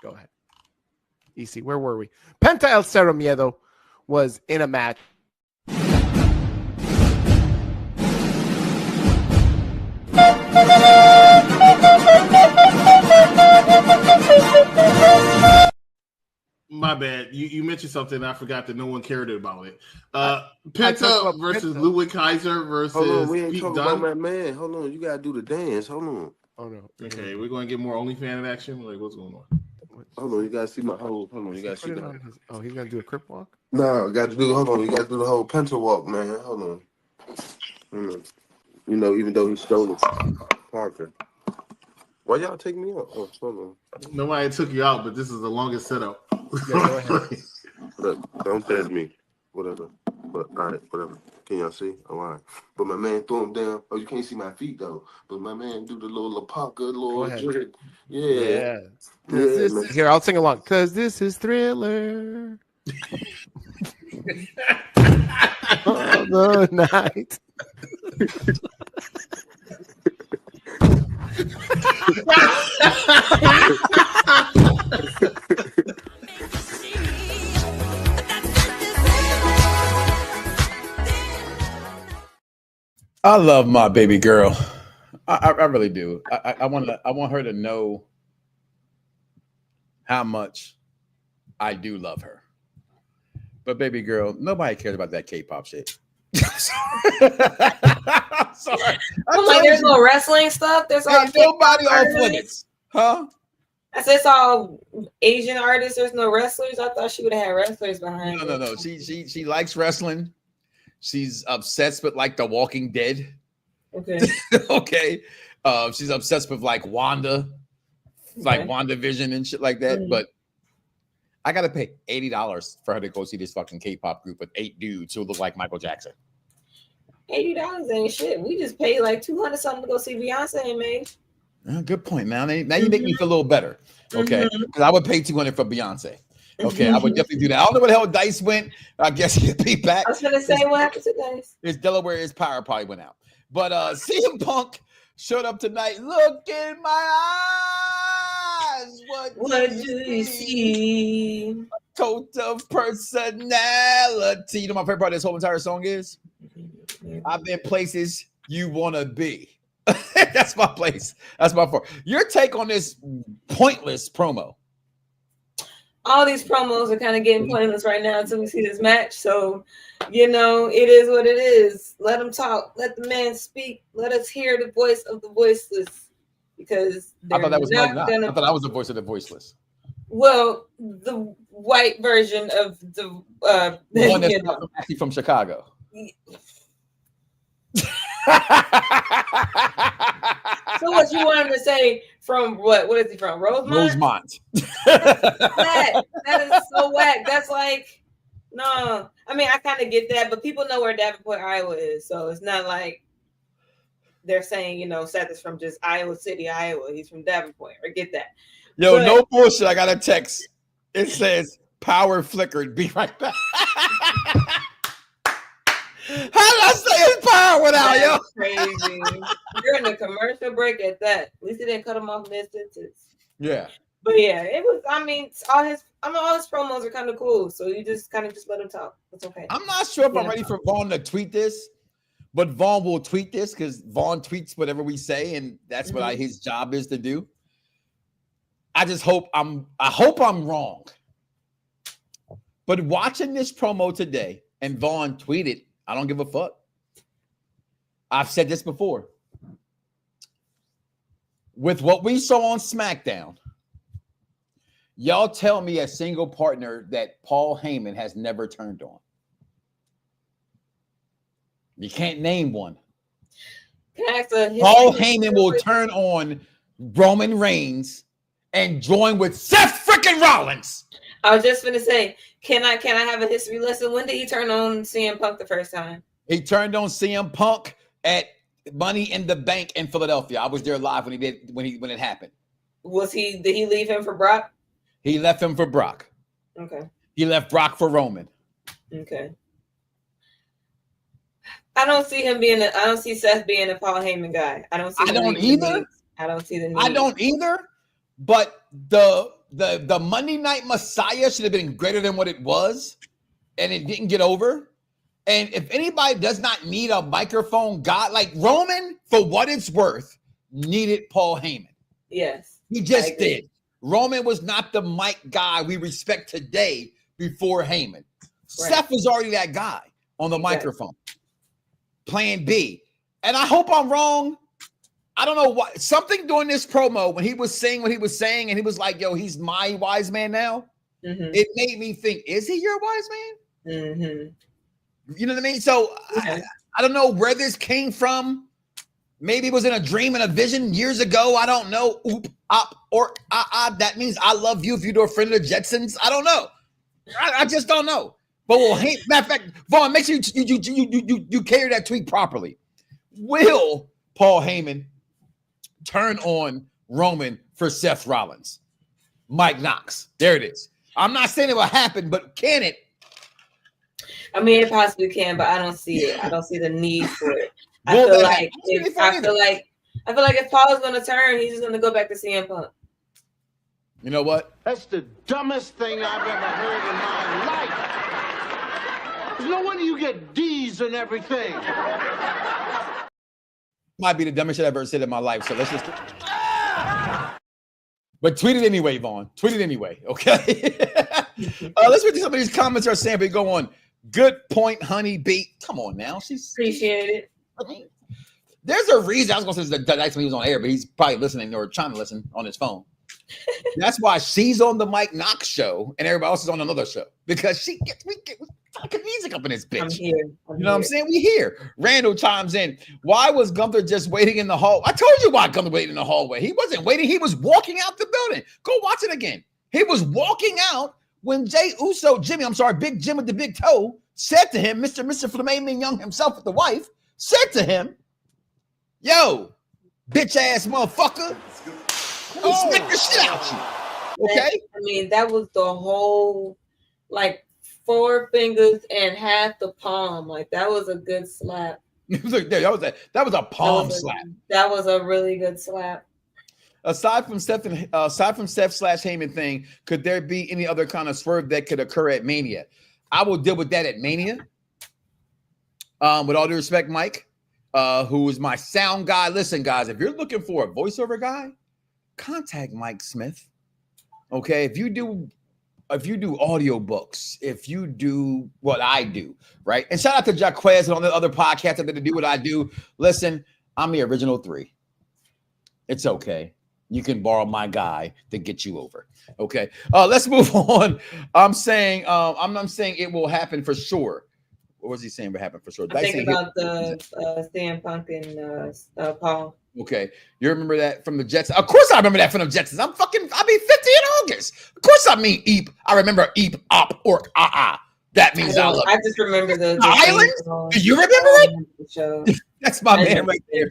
Go ahead. EC, where were we? Penta El Cero Miedo was in a match. My bad. You mentioned something I forgot that no one cared about it. Penta versus Ludwig Kaiser versus Hold on, we ain't Pete talking Dunne. about my man. Hold on, you gotta do the dance. Hold on. Oh no. Okay, we're gonna get more OnlyFans action. Like, what's going on? Hold on, you gotta see my whole. Hold on, you gotta see Put it that. on his- Oh, he's gonna do a crip walk? No, got to do. Hold on, you got to do the whole Penta walk, man. Hold on. You know, even though he stole it, Parker. Why y'all take me out? Oh, hold on. Nobody took you out, but this is the longest setup. Yeah, go ahead. Look, don't test me. Whatever. But all right, whatever. Can y'all see? Oh, all right. But my man threw him down. Oh, you can't see my feet though. But my man do the little Lapaka, little jerk. Yeah. Yeah, here, I'll sing along. Cause this is Thriller. All the night. I love my baby girl. I really do. I want her to know how much I do love her. But baby girl, nobody cares about that K-pop shit. I'm sorry. There's no wrestling stuff. There's all nobody on limits, huh? I said it's all Asian artists. There's no wrestlers. I thought she would have had wrestlers behind. No. She likes wrestling. She's obsessed with The Walking Dead. Okay. Okay. She's obsessed with Wanda, WandaVision and shit like that. But I gotta pay $80 for her to go see this fucking K-pop group with 8 dudes who look like Michael Jackson. $80 ain't shit. We just paid $200 something to go see Beyonce, man. Good point, man. Now you make me feel a little better. Okay, because I would pay $200 for Beyonce. Okay, I would definitely do that. I don't know where the hell Dice went. I guess he'll be back. I was gonna say what happened to Dice. His Delaware, his power probably went out. But CM Punk showed up tonight. Look in my eyes. What do you see? Total personality. You know my favorite part of this whole entire song is? I've been places you want to be. That's my place. That's my part. Your take on this pointless promo? All these promos are kind of getting pointless right now until we see this match. So, it is what it is. Let them talk. Let the man speak. Let us hear the voice of the voiceless. Because I thought that was Mike Knoxxx. I thought I was the voice of the voiceless. Well, the white version of the one that's actually from Chicago. So what you want him to say from what? What is he from? Rosemont. That is so whack. That's no. I mean, I kind of get that, but people know where Davenport, Iowa is, so it's not like they're saying, Seth is from just Iowa City, Iowa. He's from Davenport. I get that. Yo, no bullshit. I got a text. It says power flickered. Be right back. How did I say his power went out, yo? Crazy. You're in a commercial break at that. At least they didn't cut him off mid-sentence. Yeah. But yeah, it was. I mean, all his promos are kind of cool. So you just kind of just let him talk. It's okay. I'm not sure if I'm ready for Vaughn to tweet this, but Vaughn will tweet this because Vaughn tweets whatever we say, and that's what his job is to do. I just hope I'm wrong. But watching this promo today, and Vaughn tweeted, I don't give a fuck. I've said this before. With what we saw on SmackDown, y'all tell me a single partner that Paul Heyman has never turned on. You can't name one. Paul Heyman will turn on Roman Reigns and join with Seth freaking Rollins. I was just going to say, can I have a history lesson? When did he turn on CM Punk the first time? He turned on CM Punk at Money in the Bank in Philadelphia. I was there live when it happened. Did he leave him for Brock? He left him for Brock. Okay. He left Brock for Roman. Okay. I don't see Seth being a Paul Heyman guy. I don't see the need. I don't either. But the Monday Night Messiah should have been greater than what it was, and it didn't get over. And if anybody does not need a microphone guy, like Roman, for what it's worth, needed Paul Heyman. Yes. He just did. Roman was not the mic guy we respect today before Heyman. Right. Seth was already that guy on the microphone. Plan B. And I hope I'm wrong. I don't know what. Something during this promo when he was saying what he was saying, and he was like, yo, he's my wise man now. It made me think, is he your wise man? You know what I mean? So I don't know where this came from. Maybe it was in a dream and a vision years ago. I don't know. Oop, op, or that means I love you if you're a friend of the Jetsons. I don't know. I just don't know. But matter of fact, Vaughn, make sure you carry that tweet properly. Will Paul Heyman turn on Roman for Seth Rollins? Mike Knoxxx. There it is. I'm not saying it will happen, but can it? I mean, it possibly can, but I don't see it. I don't see the need for it. I feel like if Paul is going to turn, he's just going to go back to CM Punk. You know what? That's the dumbest thing I've ever heard in my life. There's no wonder you get D's and everything. Might be the dumbest shit I've ever said in my life. So let's just. But tweet it anyway, Vaughn. Tweet it anyway, okay? Let's read some of these comments are saying, but go on. Good point, honey beat. Come on now. Appreciate it. I mean, there's a reason. I was going to say that's when he was on air, but he's probably listening or trying to listen on his phone. That's why she's on the Mike Knoxxx show and everybody else is on another show because we get fucking music up in this bitch. I'm here. You know what I'm saying? We here. Randall chimes in. Why was Gunther just waiting in the hall? I told you why Gunther waited in the hallway. He wasn't waiting. He was walking out the building. Go watch it again. He was walking out when Big Jim with the big toe said to him, Mr. Flaming Young himself with the wife, said to him, yo, bitch ass motherfucker. Smack the shit out you. Okay? I mean, that was the whole, like, 4 fingers and half the palm. Like, that was a good slap. That was a palm slap. That was a really good slap. Aside from Seth /Heyman thing, could there be any other kind of swerve that could occur at Mania? I will deal with that at Mania. With all due respect, Mike, who is my sound guy. Listen, guys, if you're looking for a voiceover guy, contact Mike Smith. Okay, if you do audiobooks, if you do what I do, right? And shout out to Jaquez and all the other podcasts that do what I do. Listen, I'm the original 3. It's okay. You can borrow my guy to get you over. Okay. Let's move on. I'm saying it will happen for sure. What was he saying will happen for sure? I think about the CM Punk and Paul. Okay. You remember that from the Jets? Of course I remember that from the Jets. I'll be 50 in August. Of course I mean Eep. I remember Eep, Op, or That means I love I just remember the Island. Do you remember it? That's my man right there.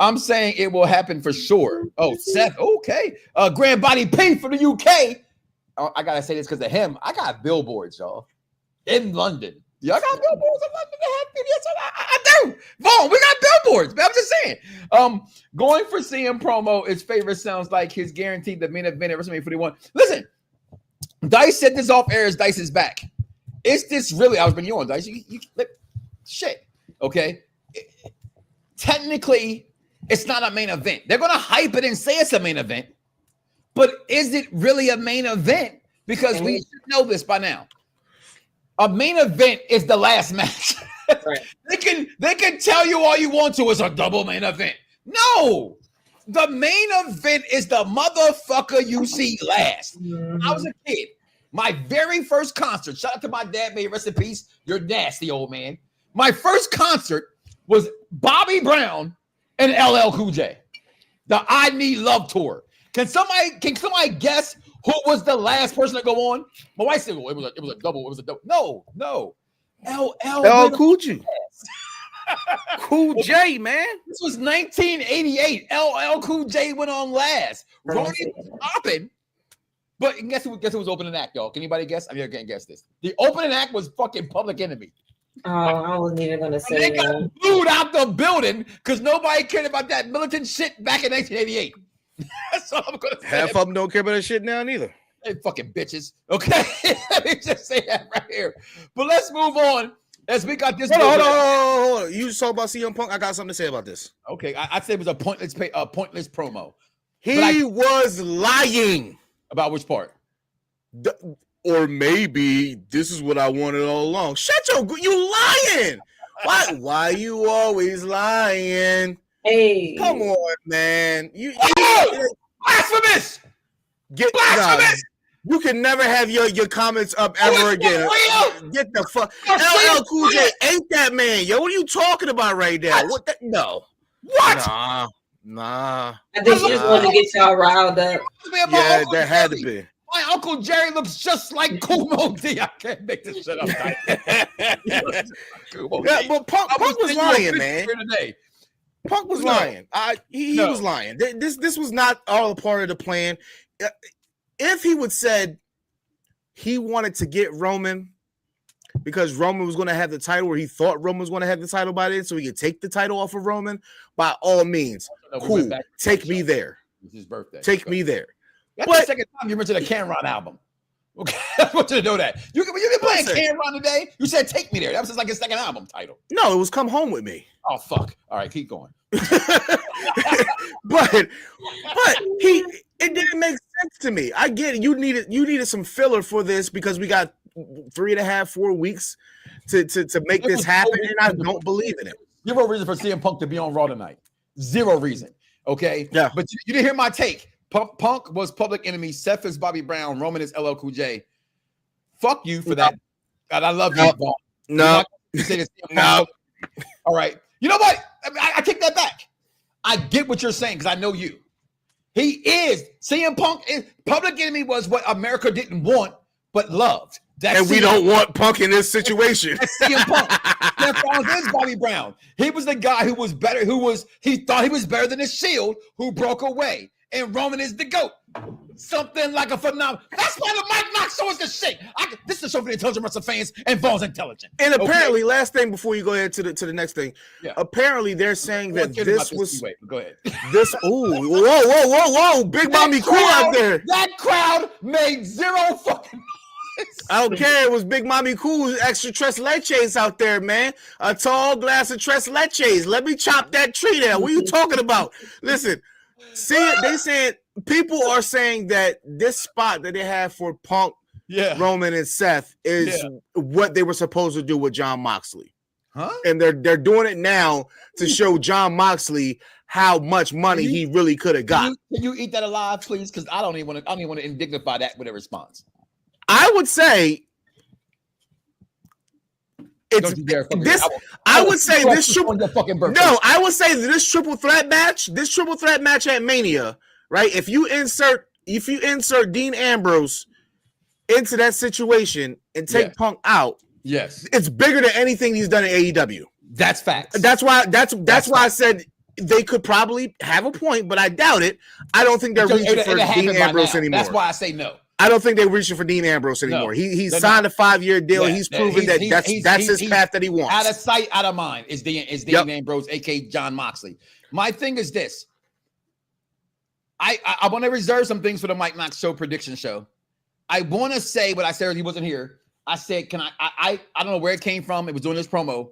I'm saying it will happen for sure. Oh, Seth. Okay. Grand Body P for the UK. I got to say this because of him. I got billboards, y'all, in London Y'all got billboards? I do. Vaughn, we got billboards. But I'm just saying. Going for CM promo, his favorite sounds like his guaranteed the main event at WrestleMania 41. Listen, Dice said this off air as Dice is back. Is this really? I was been you on Dice. Shit. Okay. Technically, it's not a main event. They're gonna hype it and say it's a main event, but is it really a main event? Because we should know this by now. A main event is the last match. Right. They can tell you all you want to. It's a double main event. No, the main event is the motherfucker you see last. When I was a kid, my very first concert. Shout out to my dad. May he rest in peace. You're nasty, old man. My first concert was Bobby Brown and LL Cool J. The I Need Love tour. Can somebody guess who was the last person to go on? My wife said, well, it was a double. It was a double. No. LL Cool J. Cool J, man. This was 1988. LL Cool J went on last. Ronnie was popping. But guess who was opening act, y'all? Can anybody guess? I mean, I can't guess this. The opening act was fucking Public Enemy. Oh, I wasn't even gonna say they got booed out the building because nobody cared about that militant shit back in 1988. That's all I'm gonna say. Half of them don't care about that shit now neither. They fucking bitches. Okay, let me just say that right here. But let's move on as we got this. Hold on. You just talk about CM Punk. I got something to say about this. Okay, I'd say it was a pointless promo. He was lying about which part. Or maybe this is what I wanted all along. You lying. Why you always lying? Hey, come on, man. You blasphemous. Blasphemous. You can never have your comments up ever again. Get the fuck. LL Cool J ain't that man, yo. What are you talking about right now? What? No. What? Nah. I think you just want to get y'all riled up. Yeah, that had to be. My Uncle Jerry looks just like Kumo D. I can't make this shit up. But Punk was lying, man. Punk was lying. He was lying. This was not all a part of the plan. If he would said he wanted to get Roman because Roman was going to have the title, or he thought Roman was going to have the title by then, so he could take the title off of Roman, by all means, cool. Take me there. It's his birthday. Take me there. That's the second time you mentioned a Cameron album. Okay, I want you to know that. You can play Cameron today. You said "Take Me There." That was just like his second album title. No, it was "Come Home with Me." Oh fuck! All right, keep going. but it didn't make sense to me. I get it. You needed some filler for this because we got 3.5, 4 weeks to make this happen, and I don't believe in it. Zero reason for CM Punk to be on Raw tonight. Zero reason. Okay. Yeah. But you didn't hear my take. Punk was Public Enemy. Seth is Bobby Brown. Roman is LL Cool J. Fuck you for that. God, I love you, Vaughn. No. All right. You know what? I take that back. I get what you're saying because I know you. He is. CM Punk is. Public Enemy was what America didn't want but loved. And we don't want Punk in this situation. That's CM Punk. That is Bobby Brown. He was the guy who was better. He thought he was better than his Shield, who broke away. And Roman is the GOAT. Something like a phenomenon. That's why the Mike Knoxxx Show is the shit. This is the show for the intelligent wrestling fans, and Vaughn's intelligent. And apparently, last thing before you go ahead to the next thing. Yeah. Apparently, they're saying that this was. Go ahead. This. Ooh, whoa! Big Mommy Cool out there. That crowd made zero fucking noise. I don't care. It was Big Mommy Cool, extra tres leches out there, man. A tall glass of tres leches. Let me chop that tree there. What are you talking about? Listen. See, they said people are saying that this spot that they have for Punk, Roman, and Seth is what they were supposed to do with Jon Moxley. Huh? And they're doing it now to show Jon Moxley how much money he really could have got. Can you eat that alive, please? Because I don't even want to indignify that with a response. I would say it's this. I would say this triple. No, I would say this triple threat match. This triple threat match at Mania, right? If you insert Dean Ambrose into that situation and take Punk out, it's bigger than anything he's done in AEW. That's facts. That's why I said they could probably have a point, but I doubt it. I don't think they're reaching for Dean Ambrose anymore. That's why I say no. I don't think they're reaching for Dean Ambrose anymore. No, He's signed a 5-year deal. Yeah, he's proven that's his path that he wants. Out of sight, out of mind is Dean Ambrose, aka John Moxley. My thing is this. I want to reserve some things for the Mike Knoxxx Show prediction show. I want to say what I said when he wasn't here. I said, can I don't know where it came from. It was doing this promo.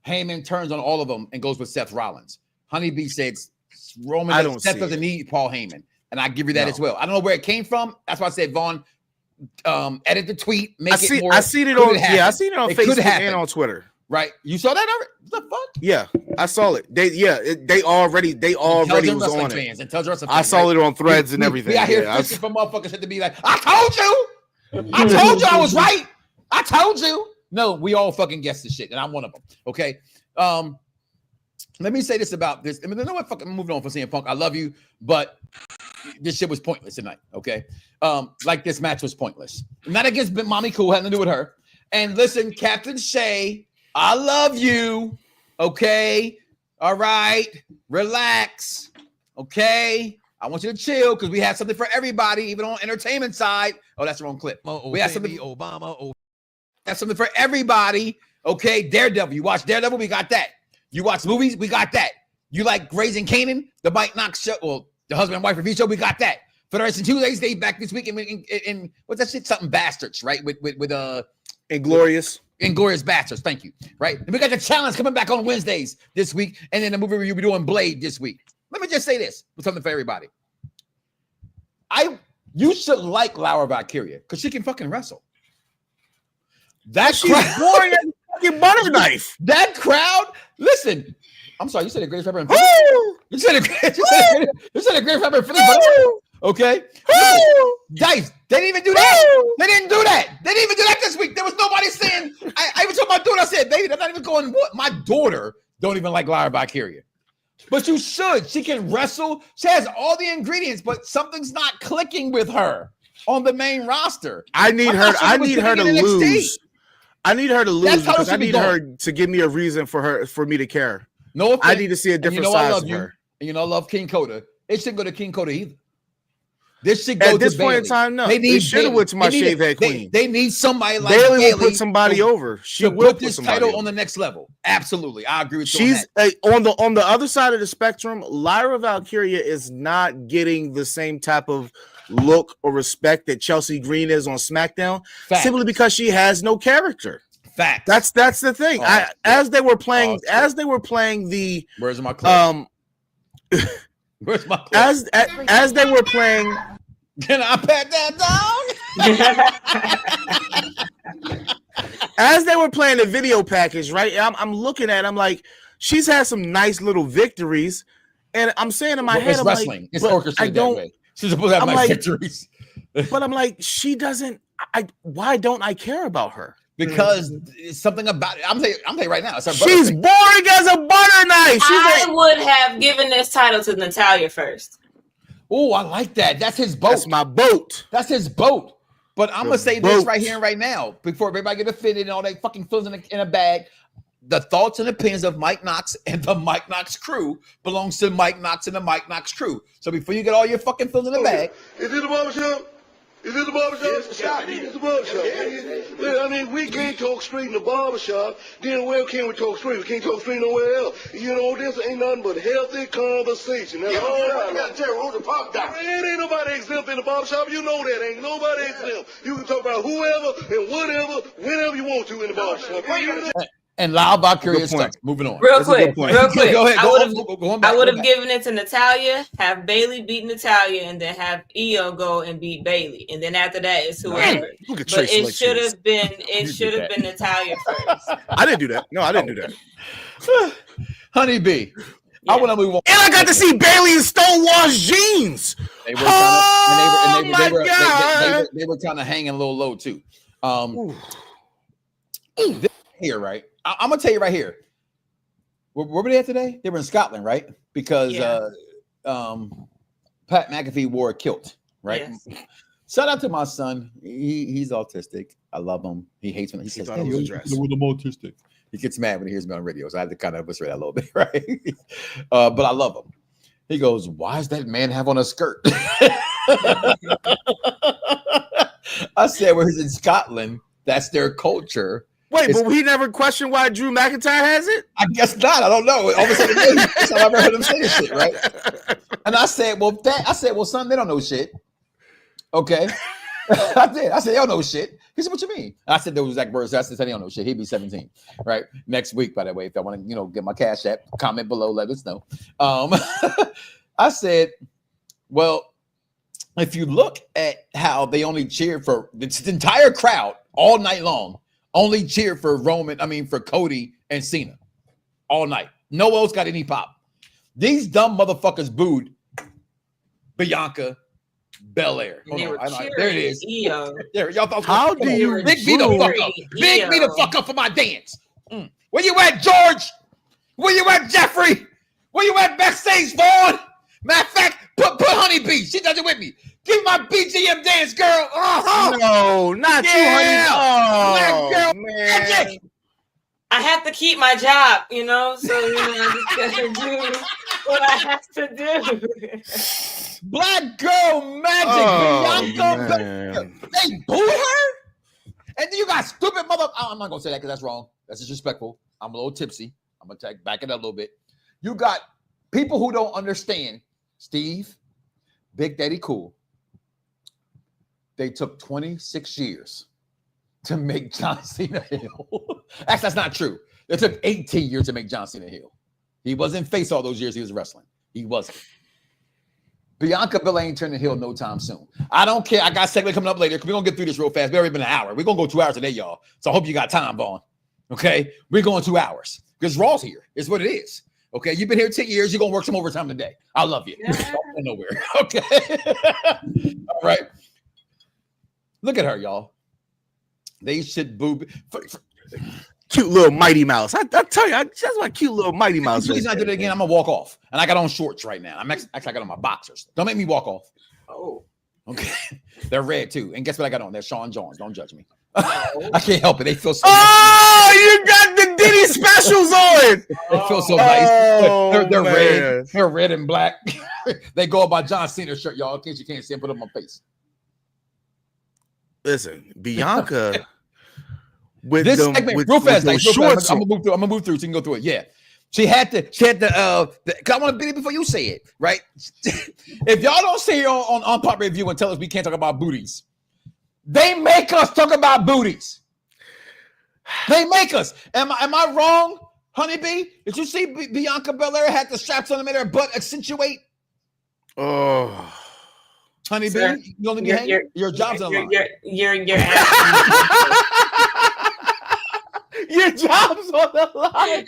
Heyman turns on all of them and goes with Seth Rollins. Honeybee said Seth doesn't need Paul Heyman. And I give you that as well. I don't know where it came from. That's why I said, Vaughn, edit the tweet, make it more. I seen it on Facebook and on Twitter. Right? You saw that already? What the fuck? Yeah, I saw it. They already was on fans, it. I saw it on Threads and everything. We out here fishing for motherfuckers had to be like, I told you. I told you I was right. I told you. No, we all fucking guessed the shit, and I'm one of them. Okay. Let me say this about this. I mean, you know what? Fucking moving on from CM Punk. I love you, but this shit was pointless tonight. Okay. Like this match was pointless. Not against Mommy Cool, had nothing to do with her. And listen, Captain Shay, I love you. Okay. All right. Relax. Okay. I want you to chill because we have something for everybody, even on entertainment side. Oh, that's the wrong clip. We have something. That's something for everybody. Okay. Daredevil. You watch Daredevil, we got that. You watch movies, we got that. You like Raising Kanan, the Mike Knoxxx Show, or the husband and wife review show, we got that. Federation Tuesdays, they back this week in what's that shit? Something Bastards, right? With Inglorious Bastards. Thank you. Right. And we got the challenge coming back on Wednesdays this week, and then the movie review we're doing Blade this week. Let me just say this with something for everybody. You should like Laura Valkyria because she can fucking wrestle. She's boring as a fucking butter knife. That crowd, listen. I'm sorry, you said a great rapper in Philly. You said a great rapper in Philly. Okay. Guys, they didn't even do that. They didn't do that. They didn't even do that this week. There was nobody saying. I even told my daughter, I said, baby, they're not even going. What? My daughter don't even like Laura Valkyria. But you should. She can wrestle. She has all the ingredients, but something's not clicking with her on the main roster. I need her to lose. I need her to lose because I need her to give me a reason for me to care. No offense. I need to see a different side of her. And I love King Coda. It shouldn't go to King Coda either. This should go at this to point Bayley. in time. No, they should have went to my shave head queen. They need somebody like Bayley will put somebody over. She will put this title on the next level. Absolutely, I agree with you. She's on the other side of the spectrum. Lyra Valkyria is not getting the same type of look or respect that Chelsea Green is on SmackDown, simply because she has no character. Fact. That's the thing. As they were playing the where's my clip? Where's my clip? As they were playing. Can I pat that down? As they were playing the video package, right? I'm looking at it, I'm like, she's had some nice little victories. And I'm saying in my head, I'm wrestling. Like, it's orchestrated that way. She's supposed to have nice victories. But I'm like, she doesn't. Why don't I care about her? Because it's something about it. I'm telling you right now. She's boring as a butter knife. I would have given this title to Natalya first. Oh, I like that. That's his boat. That's my boat. That's his boat. But I'm gonna say this right here and right now before everybody get offended and all that fucking feels in a bag. The thoughts and opinions of Mike Knoxxx and the Mike Knoxxx crew belongs to Mike Knoxxx and the Mike Knoxxx crew. So before you get all your fucking feels in the bag, is it the barbershop? Is it the barbershop? It's the barbershop. I mean, we can't talk straight in the barbershop. Then where can we talk straight? We can't talk straight nowhere else. You know, this ain't nothing but healthy conversation. That's all right. You got to tell Rosa Park down. It ain't nobody exempt in the barbershop. You know that. Ain't nobody exempt. You can talk about whoever and whatever, whenever you want to in the barbershop. and Lyle Valkyria stuff. Moving on. Real quick. Go ahead. I would have given it to Natalya, have Bayley beat Natalya, and then have Io go and beat Bayley, and then after that it's whoever. But it should have been Natalya first. I didn't do that. No, I didn't do that. Honeybee. I want to move on. And I got to see Bayley in Stonewall's jeans. They were kind of hanging a little low too. Here, right? I'm gonna tell you right here. Where were they at today? They were in Scotland, right? Because Pat McAfee wore a kilt, right? Yes. Shout out to my son. He's autistic. I love him. He hates when he says, "Hey, you're autistic." He gets mad when he hears me on radio, so I have to kind of illustrate that a little bit, right? But I love him. He goes, "Why does that man have on a skirt?" I said, well, he's in Scotland. That's their culture. Wait, but he never questioned why Drew McIntyre has it? I guess not. I don't know. All of a sudden, that's how I ever heard him say this shit, right? And I said, well, son, they don't know shit. Okay. I did. I said, they don't know shit. He said, what you mean? I said, those exact words. I said, they don't know shit. He'd be 17, right? Next week, by the way, if I want to, get my cash app, comment below, let us know. I said, well, if you look at how they only cheered for the entire crowd all night long, only cheered for for Cody and Cena all night. No one else got any pop. These dumb motherfuckers booed Bianca Belair. There it is. There, y'all thought, how do you big me the fuck up? Big me the fuck up for my dance. Where you at, George? Where you at, Jeffrey? Where you at, backstage, Vaughn? Matter of fact, put Honeybee. She does it with me. Give me my BGM dance, girl. No, not you, honey. Oh, girl. Man. I have to keep my job, so I just gotta do what I have to do. Black girl magic, Bianca. They boo her, and then you got stupid mother. I'm not gonna say that because that's wrong. That's disrespectful. I'm a little tipsy. I'm gonna back it up a little bit. You got people who don't understand. Steve, Big Daddy Cool. They took 26 years to make John Cena heel. Actually, that's not true. It took 18 years to make John Cena heel. He wasn't face all those years he was wrestling. He wasn't. Bianca Belair ain't turning heel no time soon. I don't care. I got a segment coming up later. We're going to get through this real fast. It's already been an hour. We're going to go 2 hours today, y'all. So I hope you got time, Vaughn. Okay? We're going 2 hours. Because Raw's here. It's what it is. Okay? You've been here 10 years. You're going to work some overtime today. I love you. Don't go nowhere. Okay? All right. Look at her, y'all. They should boo. Cute little Mighty Mouse. I tell you, that's my cute little Mighty Mouse. Please not do it again. I'm going to walk off. And I got on shorts right now. Actually, I got on my boxers. Don't make me walk off. Oh. Okay. They're red, too. And guess what I got on? They're Sean Johns. Don't judge me. I can't help it. They feel so nice. You got the Diddy specials on. They feel so nice. They're red. They're red and black. They go by John Cena shirt, y'all. In case you can't see them, put them on my face. Listen, Bianca with this them, segment, with, real fast, with shorts. I'm gonna move through so you can go through it. Yeah. She had to I want to beat it before you say it, right? If y'all don't say it on Pop Review and tell us we can't talk about booties, they make us talk about booties. They make us. Am I wrong, Honeybee? Did you see Bianca Belair had the straps on to make her butt accentuate? Oh. Honeybee, sir, you only be hanging. Your job's on the line. You're your job's on the line.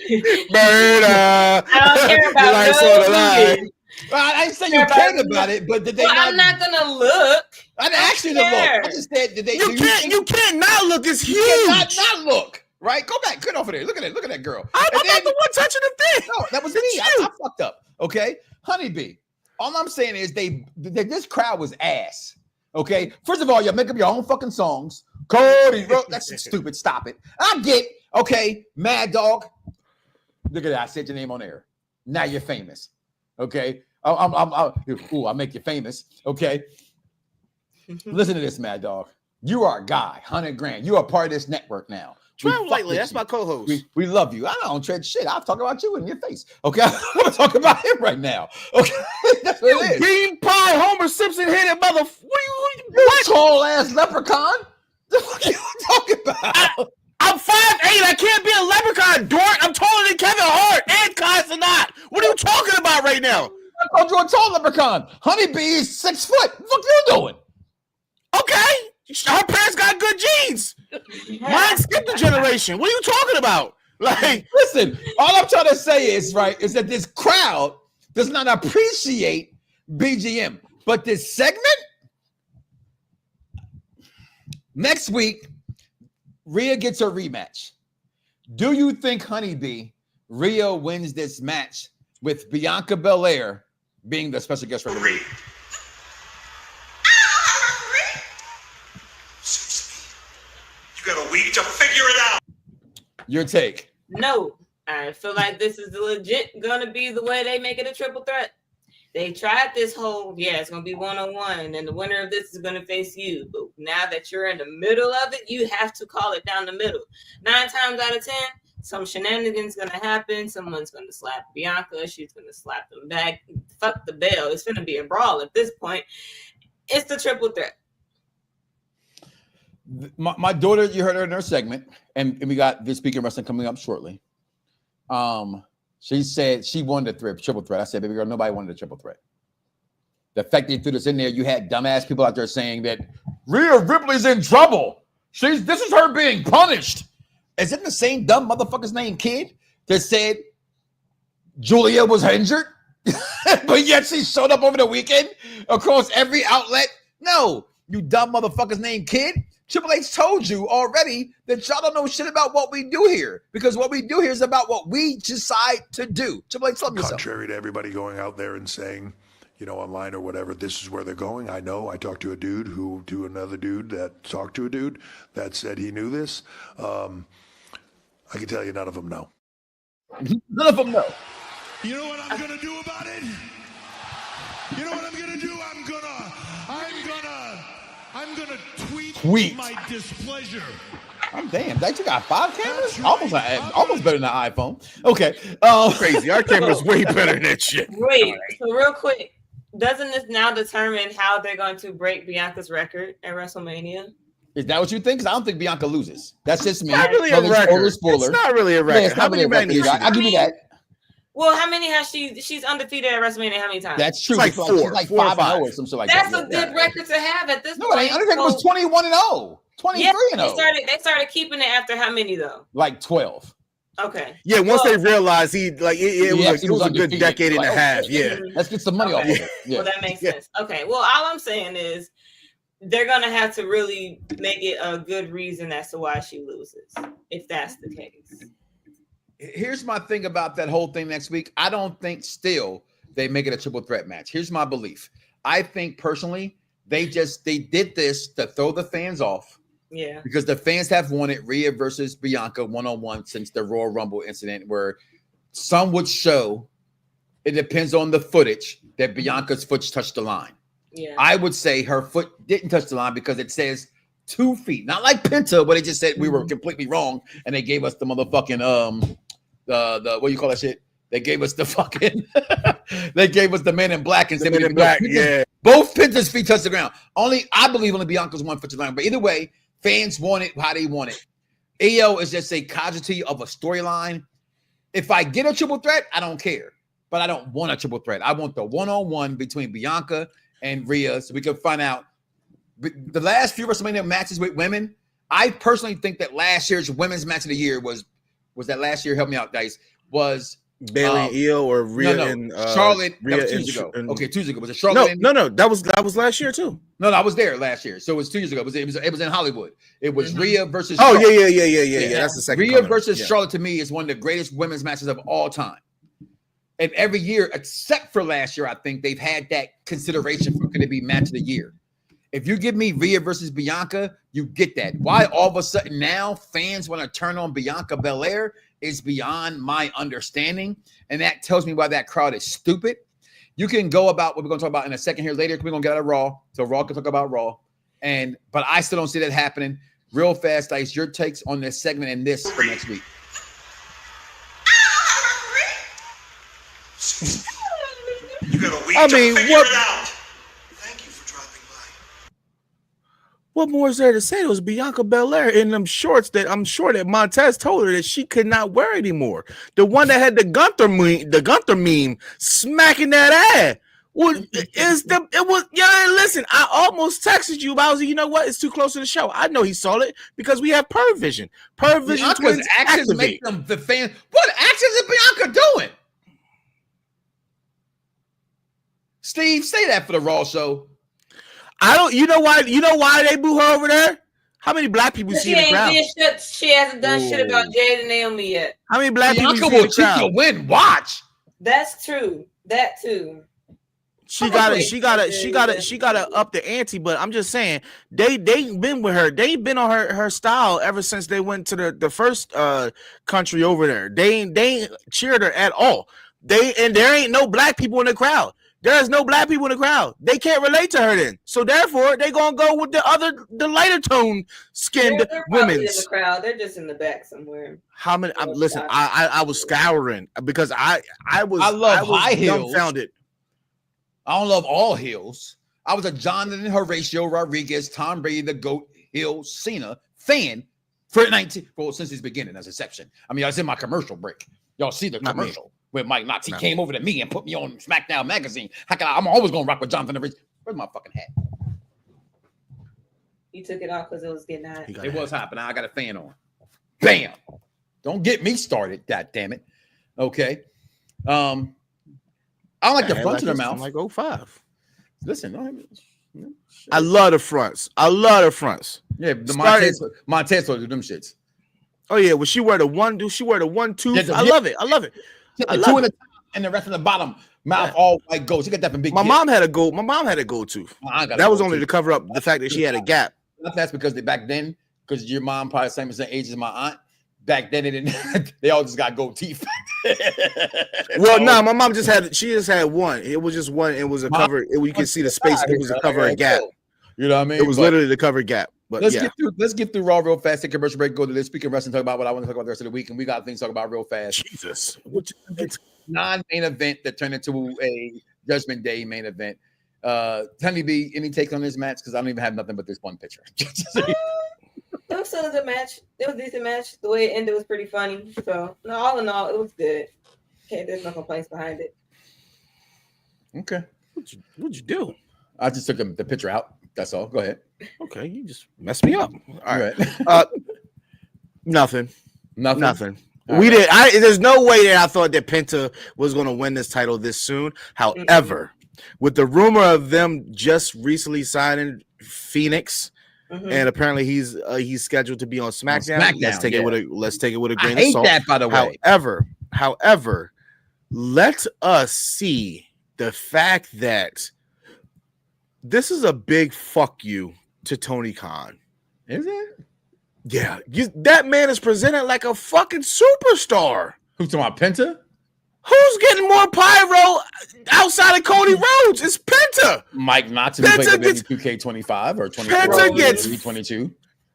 Murder. I don't care about no. I didn't say you cared about it, but did they? I'm not gonna look. I didn't ask you to look. I just said, did they? You can't not look. It's huge. You cannot not look. Right? Go back. Get off of there. Look at that girl. I'm not the one touching the thing. No, that was me. I fucked up. Okay, Honeybee. All I'm saying is this crowd was ass. Okay, first of all, you make up your own fucking songs. Cody, that's stupid. Stop it. I get Mad Dog. Look at that. I said your name on air. Now you're famous. Okay, I make you famous. Okay, listen to this, Mad Dog. You are a guy. 100 grand. You are part of this network now. Tread lightly. That's my co-host. We love you. I don't tread shit. I'll talk about you in your face. Okay, I'm talking about him right now. Okay, that's what it is. Bean pie, Homer Simpson headed mother. What tall ass leprechaun? What are you talking about? I'm 5'8". I can't be a leprechaun, dork. I'm taller than Kevin Hart and Kaiser. What are you talking about right now? I called you a tall leprechaun. Honeybee is 6 foot. What the fuck you doing? Okay. Her parents got good genes. Mine skipped a generation. What are you talking about? Like, listen, all I'm trying to say is that this crowd does not appreciate BGM. But this segment, next week, Rhea gets her rematch. Do you think, Honeybee, Rhea wins this match with Bianca Belair being the special guest referee? You got a week to figure it out. Your take? No, I feel like this is legit gonna be the way they make it a triple threat. They tried this whole, it's going to be 1-on-1, and the winner of this is going to face you. But now that you're in the middle of it, you have to call it down the middle. 9 times out of 10, some shenanigans going to happen. Someone's going to slap Bianca. She's going to slap them back. Fuck the bell. It's going to be a brawl at this point. It's the triple threat. My daughter, you heard her in her segment, and we got this Speaking Wrestling coming up shortly. She said she wanted a triple threat. I said, baby girl, nobody wanted a triple threat. The fact that you threw this in there, you had dumbass people out there saying that Rhea Ripley's in trouble. This is her being punished. Is it the same dumb motherfucker's name, kid, that said Julia was injured, but yet she showed up over the weekend across every outlet? No, you dumb motherfucker's name, kid. Triple H told you already that y'all don't know shit about what we do here, because what we do here is about what we decide to do. Triple H, tell me yourself. Contrary to everybody going out there and saying, online or whatever, this is where they're going. I know. I talked to a dude to another dude that talked to a dude that said he knew this. I can tell you none of them know. None of them know. You know what I'm going to do about it? You know what I'm going to do? I'm gonna tweet my displeasure. I'm damn. That you got 5 cameras? Almost better than an iPhone. Okay. Crazy. Our camera's way better than that shit. Wait, so real quick, doesn't this now determine how they're going to break Bianca's record at WrestleMania? Is that what you think? Because I don't think Bianca loses. That's just me. It's not really a record. It's not really a record. Yeah, how many records? I'll give you that. Well, how many has she's undefeated at WrestleMania? How many times? That's true. It's like 4. She's like 5-0 or some shit like that. That's a good record to have at this point. No, I think it was 21-0. 23-0. They started keeping it after how many though? Like 12. Okay. Yeah, once they realized it was a good decade and a half. Yeah. Let's get some money off of it. Yeah. Well, that makes sense. Okay. Well, all I'm saying is they're gonna have to really make it a good reason as to why she loses, if that's the case. Here's my thing about that whole thing next week. I don't think still they make it a triple threat match. Here's my belief. I think personally they did this to throw the fans off. Yeah. Because the fans have wanted Rhea versus Bianca 1-on-1 since the Royal Rumble incident, where some would show, it depends on the footage, that Bianca's foot touched the line. Yeah. I would say her foot didn't touch the line because it says 2 feet. Not like Penta, but they just said we were completely wrong and they gave us the motherfucking the what do you call that shit? They gave us the fucking they gave us the Men in Black and said Men in Black. Yeah, both Penta's feet touched the ground. I believe only Bianca's 1 foot to the line. But either way, fans want it how they want it. AO is just a casualty of a storyline. If I get a triple threat, I don't care. But I don't want a triple threat. I want the 1-on-1 between Bianca and Rhea, so we can find out the last few WrestleMania matches with women. I personally think that last year's women's match of the year was that last year. Help me out, guys. Was Bayley and Io or Rhea and Charlotte? Rhea that was 2 years ago. Okay, 2 years ago. Was it Charlotte? No. That was last year too. No, I was there last year. So it was 2 years ago. It was in Hollywood. It was Rhea versus. Oh Charlotte. Yeah. That's the second. Rhea versus Charlotte to me is one of the greatest women's matches of all time. And every year, except for last year, I think they've had that consideration for could it be match of the year. If you give me Rhea versus Bianca, you get that. Why all of a sudden now fans want to turn on Bianca Belair is beyond my understanding. And that tells me why that crowd is stupid. You can go about what we're going to talk about in a second here later. We're going to get out of Raw. So Raw can talk about Raw. But I still don't see that happening. Real fast, Dice, your takes on this segment and this for next week. You got a week to figure it out. What more is there to say? It was Bianca Belair in them shorts that I'm sure that Montez told her that she could not wear anymore. The one that had the Gunther meme smacking that ass. Listen, I almost texted you, but I was like, you know what? It's too close to the show. I know he saw it because we have Perv Vision. Perv Vision twins actions make them the fan. What actions is Bianca doing? Steve, say that for the Raw show. You know why they boo her over there? How many black people see in the crowd? She hasn't done shit about Jade and Naomi yet. How many black people see in the crowd? Bianca will win. Watch. That's true. That too. She gotta up the ante, but I'm just saying they ain't been with her. They ain't been on her style ever since they went to the first country over there. They ain't cheered her at all. There ain't no black people in the crowd. There's no black people in the crowd. They can't relate to her then. So therefore, they're gonna go with the lighter tone skinned they're women's. in the crowd. They're just in the back somewhere. How many? Listen, I was scouring because I was high heels. Dumbfounded. I don't love all heels. I was a Jonathan Horatio Rodriguez, Tom Brady, the GOAT, Hill, Cena fan for 19. Well, since his beginning as exception. I mean, I was in my commercial break. Y'all see the commercial with Mike Knoxxx. He came over to me and put me on SmackDown magazine. I'm always gonna rock with Jonathan Horatio. Where's my fucking hat? You took it off because it was getting hot. It was hot, but now I got a fan on. Bam! Don't get me started, god damn it. Okay. I don't like the front of the mouth. Like 05. Listen, I love the fronts. Yeah, the Montez do them shits. Oh yeah, well she wear the one. Do she wear the 1-2? I love it. The two in the top and the rest of the bottom mouth all white gold. She got that from Big. My mom had a gold. My mom had a gold tooth. That was only to cover up the fact that she had a gap. That's because back then, because your mom probably the same age as my aunt. Back then, they all just got gold teeth. Well, no, my mom just had one. It was just one. It was a cover. You can see the space. It was a cover a gap. You know what I mean? It was literally the cover gap. But let's get through Raw real fast. Take a commercial break. Go to this speaking wrestling. Talk about what I want to talk about the rest of the week, and we got things to talk about real fast. Jesus, it's non-main event that turned into a Judgment Day main event. Tony B, any take on this match? Because I don't even have nothing but this one picture. It was still a good match. It was a decent match. The way it ended was pretty funny. So, no, all in all, it was good. Okay, there's no complaints behind it. Okay. What'd you do? I just took the picture out. That's all. Go ahead. Okay, you just messed me up. All right. Nothing. We did. There's no way that I thought that Penta was going to win this title this soon. However, with the rumor of them just recently signing Phoenix. And apparently he's scheduled to be on SmackDown. Let's take it with a grain of salt. I hate that, by the way. However, let us see the fact that this is a big fuck you to Tony Khan. Is it? Yeah, that man is presented like a fucking superstar. Who's talking about Penta? Who's getting more pyro outside of Cody Rhodes? It's Penta. Mike Knoxxx, who played the 2K25 or 22.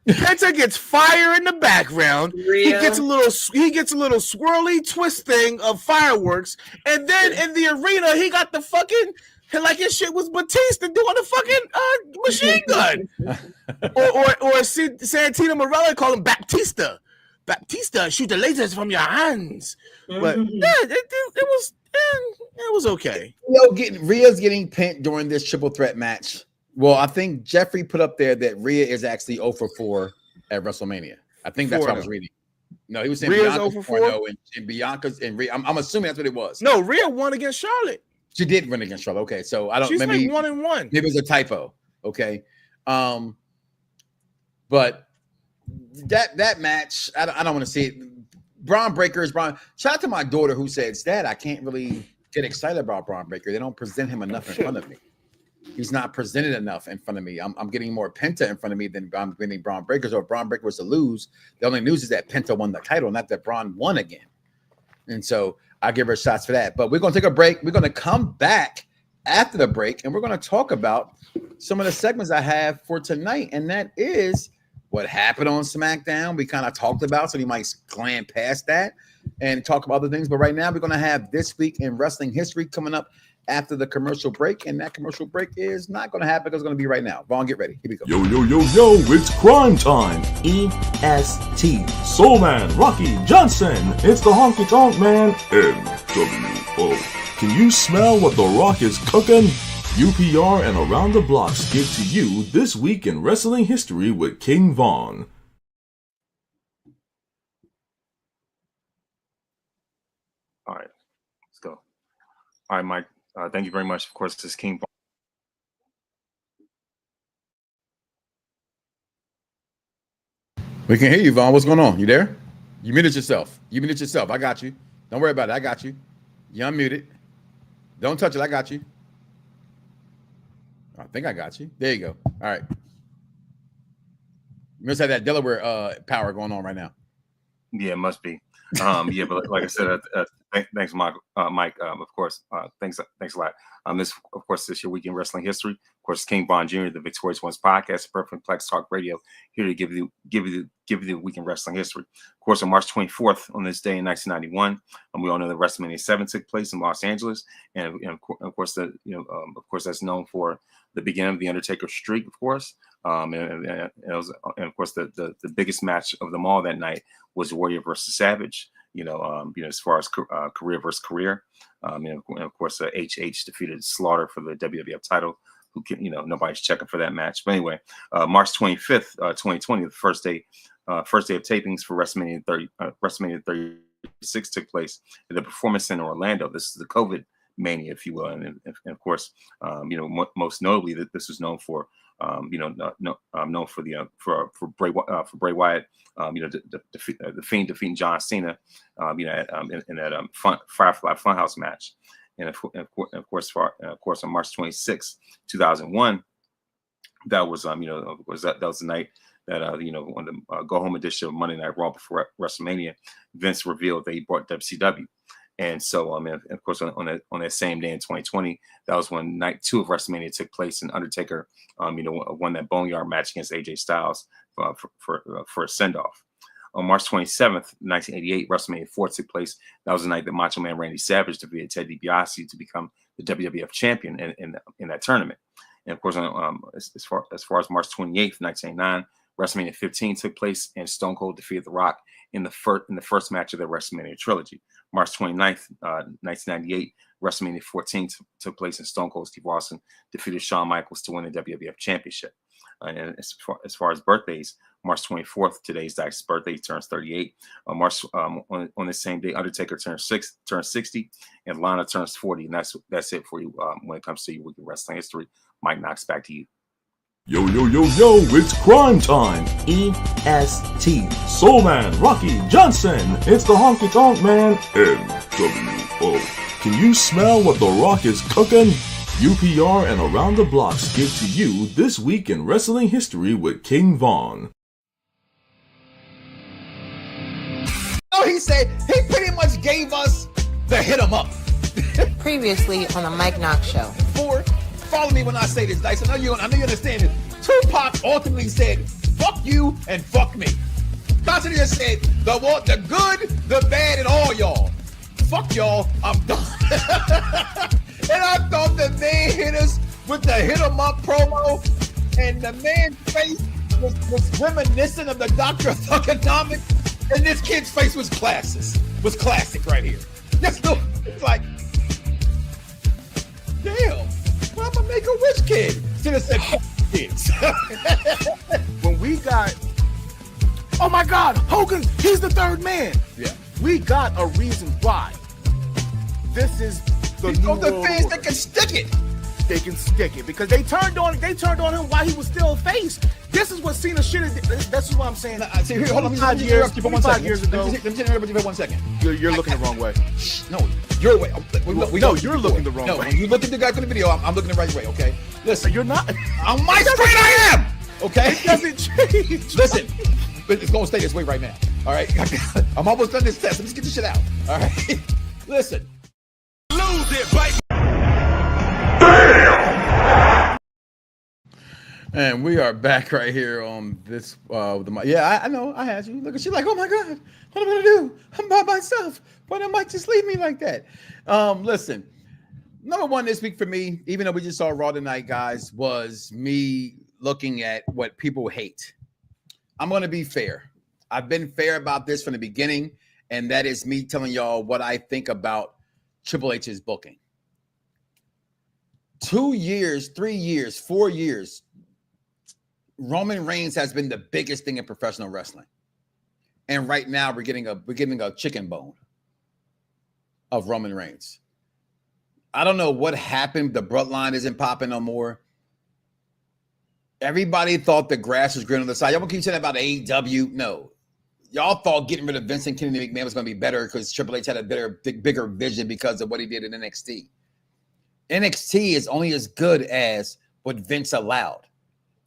Penta gets fire in the background. He gets a little swirly twist thing of fireworks, and then in the arena he got the fucking like his shit was Batista doing the fucking machine gun, or Santino Marella called him Baptista. Baptista, shoot the lasers from your hands. But it was okay. Rhea's getting pinned during this triple threat match. Well, I think Jeffrey put up there that Rhea is actually 0 for 4 at WrestleMania. I think that's what I was reading. No, he was saying Rhea's Bianca's 0 for 4 and Bianca's and Rhea. I'm assuming that's what it was. No, Rhea won against Charlotte. She did win against Charlotte. Okay, so I don't. She's maybe like 1-1. Maybe it was a typo. Okay, but that match, I don't want to see it. Braun Breaker is Braun. Shout out to my daughter who said, "Dad, I can't really get excited about Braun Breaker. They don't present him enough in front of me. He's not presented enough in front of me. I'm getting more Penta in front of me than I'm getting Braun Breaker. So if Braun Breaker was to lose, the only news is that Penta won the title, not that Braun won again. And so I give her shots for that. But we're going to take a break. We're going to come back after the break, and we're going to talk about some of the segments I have for tonight, and that is what happened on SmackDown. We kind of talked about, so you might glance past that and talk about other things. But right now, we're going to have This Week in Wrestling History coming up after the commercial break, and that commercial break is not going to happen because it's going to be right now. Vaughn, get ready. Here we go. Yo, it's crime time. EST. Soul Man, Rocky Johnson. It's the Honky Tonk Man, NWO. Can you smell what The Rock is cooking? UPR and Around the Blocks give to you This Week in Wrestling History with King Vaughn. All right, let's go. All right, Mike. Thank you very much. Of course, this is King Vaughn. We can hear you, Vaughn. What's going on? You there? You muted yourself. I got you. Don't worry about it. I got you. You unmuted. Don't touch it. I got you. I think I got you. There you go. All right. You must have that Delaware power going on right now. Yeah, it must be. Yeah, but like I said, Thanks, Mike. Of course, thanks a lot. This year weekend wrestling history. Of course, King Von Jr., the Victorious Ones podcast, Perfect Plex Talk Radio, here to give you the weekend wrestling history. Of course, on March 24th, on this day in 1991, we all know that WrestleMania 7 took place in Los Angeles, and of course, that's known for the beginning of the Undertaker streak, of course. And of course, the biggest match of them all that night was Warrior versus Savage. As far as career versus career, and of course, HH defeated Slaughter for the WWF title. Nobody's checking for that match. But anyway, March 25th, 2020, the first day of tapings for WrestleMania 36 took place at the Performance Center in Orlando. This is the COVID mania, if you will, and of course, most notably that this was known for. Known for Bray Wyatt, the Fiend defeating John Cena, in that Firefly Funhouse match, and of course, on March 26, 2001, that was that was the night that on the go home edition of Monday Night Raw before WrestleMania, Vince revealed that he bought WCW. And so, of course, on that same day in 2020, that was when night 2 of WrestleMania took place, and Undertaker, won that Boneyard match against AJ Styles for a send-off. On March 27th, 1988, WrestleMania 4 took place. That was the night that Macho Man Randy Savage defeated Ted DiBiase to become the WWF champion in that tournament. And of course, as far as March 28th, 1989, WrestleMania 15 took place, and Stone Cold defeated The Rock in the first match of the WrestleMania trilogy. March 29th, 1998, WrestleMania 14 took place, and Stone Cold Steve Austin defeated Shawn Michaels to win the WWF Championship. And as far as birthdays, March 24th, today's Dykes' birthday, turns 38. On the same day, Undertaker turns 60, and Lana turns 40. And that's it for you when it comes to your weekend wrestling history. Mike Knoxxx, back to you. Yo, it's crime time. EST. Soul Man, Rocky Johnson. It's the Honky Tonk Man, NWO. Can you smell what The Rock is cooking? UPR and Around the Blocks give to you This Week in Wrestling History with King Von. Oh, he said he pretty much gave us the hit 'em up. Previously on the Mike Knoxxx Show. Follow me when I say this, Dice. I know you understand it. Tupac ultimately said, "Fuck you and fuck me." Johnson just said, the good, the bad, and all y'all. Fuck y'all, I'm done. And I thought the man hit us with the hit 'em up promo, and the man's face was reminiscent of the Doctor of Thugonomics, and this kid's face was classic right here. Just look, it's like, damn. Well, I'm gonna make a rich kid. Should have said kids. When we got, oh my God, Hogan, he's the third man. Yeah. We got a reason why. This is the new the fans that can stick it. They can stick it because they turned on him while he was still a face. This is what Cena should have did. That's what I'm saying. See, here, hold on. Let me interrupt you for 1 second. Let me interrupt you for 1 second. You're looking the wrong way. No, your way. No, you're looking the wrong way. When you look at the guy from the video, I'm looking the right way, okay? Listen. You're not. On my screen I am! Okay? It doesn't change. Listen. But it's going to stay this way right now. All right? I'm almost done this test. Let's get this shit out. All right? Listen. Lose it, bite. And we are back right here on this. I know. I had you. Look, she's like, oh my God, what am I gonna do? I'm by myself. Why did Mike just leave me like that? Listen, number one this week for me, even though we just saw Raw tonight, guys, was me looking at what people hate. I'm gonna be fair. I've been fair about this from the beginning, and that is me telling y'all what I think about Triple H's booking. 2 years, 3 years, 4 years. Roman Reigns has been the biggest thing in professional wrestling. And right now we're getting a chicken bone of Roman Reigns. I don't know what happened. The bloodline isn't popping no more. Everybody thought the grass was green on the side. Y'all keep saying about AEW. No. Y'all thought getting rid of Vincent Kennedy McMahon was going to be better because Triple H had a bigger vision because of what he did in NXT. NXT is only as good as what Vince allowed.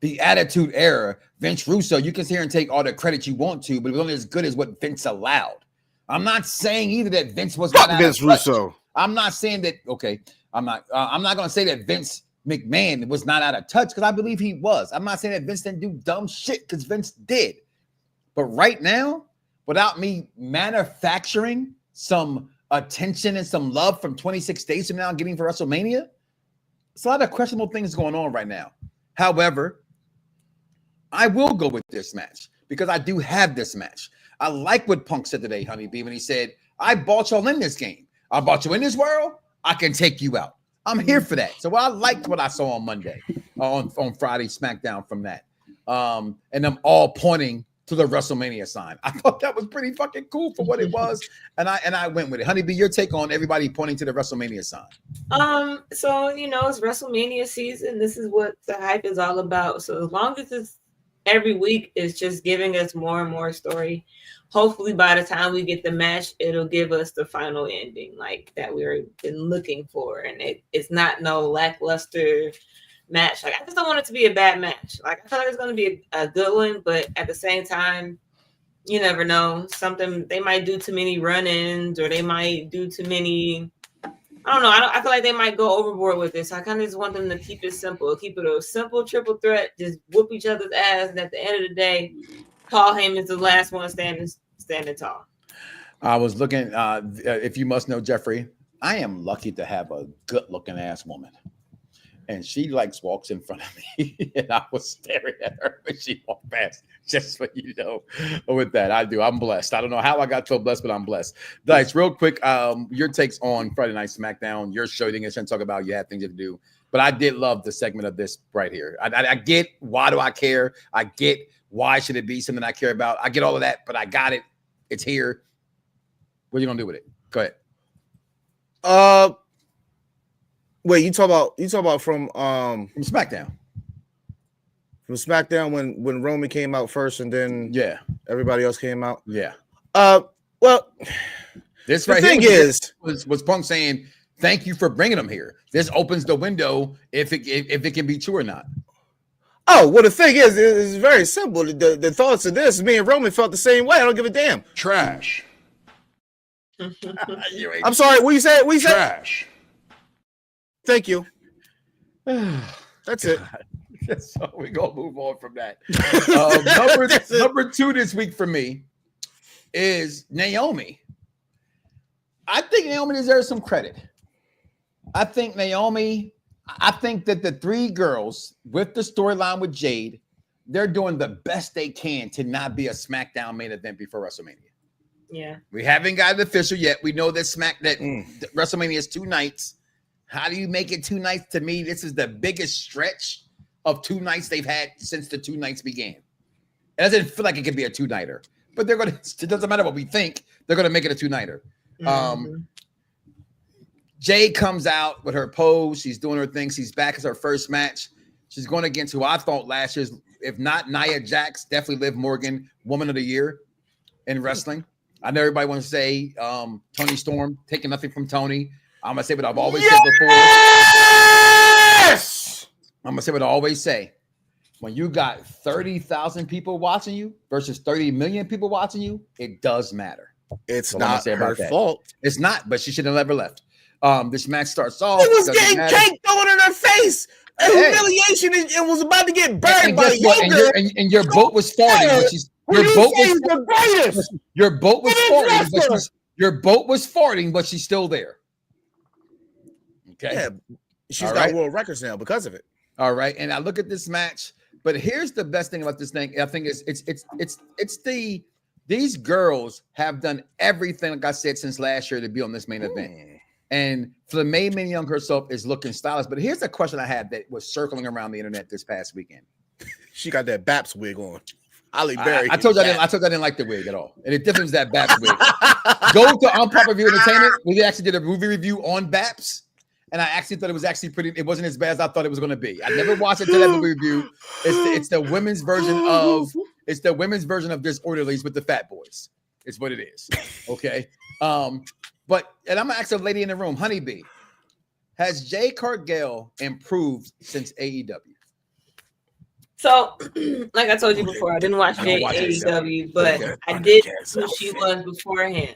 The Attitude Era, Vince Russo, you can sit here and take all the credit you want to, but it was only as good as what Vince allowed. I'm not saying either that Vince was Fuck not Vince Russo. I'm not saying that. Okay, I'm not going to say that Vince McMahon was not out of touch because I believe he was. I'm not saying that Vince didn't do dumb shit because Vince did. But right now, without me manufacturing some attention and some love from 26 days from now getting for WrestleMania, it's a lot of questionable things going on right now. However, I will go with this match because I do have this match. I like what Punk said today, Honeybee, when he said, I bought y'all in this game. I bought you in this world. I can take you out. I'm here for that. So I liked what I saw on Monday, on Friday SmackDown from that. And them all pointing to the WrestleMania sign. I thought that was pretty fucking cool for what it was. And I went with it. Honeybee, your take on everybody pointing to the WrestleMania sign. So it's WrestleMania season. This is what the hype is all about. So as long as it's every week, it's just giving us more and more story. Hopefully by the time we get the match, it'll give us the final ending like that we've been looking for. And it's not no lackluster match. Like, I just don't want it to be a bad match. Like, I feel like it's going to be a good one, but at the same time, you never know. Something, they might do too many run-ins or they might do too many, I don't know. I feel like they might go overboard with this. I kind of just want them to keep it simple. Keep it a simple triple threat. Just whoop each other's ass. And at the end of the day, Paul Heyman's the last one standing tall. I was looking, if you must know, Jeffrey, I am lucky to have a good-looking ass woman. And she walks in front of me, and I was staring at her when she walked past. Just so you know, with that, I'm blessed. I don't know how I got so blessed, but I'm blessed. Dice, real quick, your takes on Friday Night SmackDown. Your show, you didn't talk about. You have things to do, but I did love the segment of this right here. I get why do I care? I get why should it be something I care about? I get all of that, but I got it. It's here. What are you gonna do with it? Go ahead. Wait, you talk about from SmackDown. From SmackDown when Roman came out first and then everybody else came out. Yeah. Well, this right here was Punk saying, "Thank you for bringing them here." This opens the window if it can be true or not. Oh, well, the thing is, it's very simple. The thoughts of this, me and Roman felt the same way. I don't give a damn. Trash. I'm sorry. What you said? Trash. Thank you. That's it. So we're gonna move on from that. Number 2 this week for me is Naomi. I think Naomi deserves some credit. I think that the 3 girls with the storyline with Jade, they're doing the best they can to not be a SmackDown main event before WrestleMania. Yeah. We haven't got it official yet. We know that WrestleMania is 2 nights. How do you make it 2 nights? To me, this is the biggest stretch of 2 nights they've had since the 2 nights began. It doesn't feel like it could be a 2-nighter, but it doesn't matter what we think, they're going to make it a 2-nighter. Jade comes out with her pose. She's doing her thing. She's back as her first match. She's going against who I thought last year's, if not Nia Jax, definitely Liv Morgan, Woman of the Year in wrestling. I know everybody wants to say Toni Storm, taking nothing from Toni. I'm going to say what I've always said before. Yes! I'm going to say what I always say. When you got 30,000 people watching you versus 30 million people watching you, it does matter. It's not her fault. It's not, but she should have never left. This match starts off. It was getting cake thrown in her face. Humiliation. It was about to get burned by yogurt. And your boat was farting. Your boat was farting, but she's still there. Okay. Yeah, she's got world records now because of it. All right. And I look at this match, but here's the best thing about this thing. I think these girls have done everything, like I said, since last year to be on this main event. And Flamme Mignon herself is looking stylish. But here's a question I had that was circling around the internet this past weekend. She got that Baps wig on. Holly Berry. I told you I didn't like the wig at all. And the difference is that Baps wig. Go to Unpopular Review Entertainment. We actually did a movie review on Baps. And I actually thought it was actually pretty. It wasn't as bad as I thought it was going to be. I never watched it till that movie review. It's the women's version of Disorderlies with the fat boys. It's what it is. Okay. And I'm gonna ask a lady in the room, Honeybee, has Jade Cargill improved since AEW? So, like I told you before, I didn't watch AEW, but I did who she was beforehand.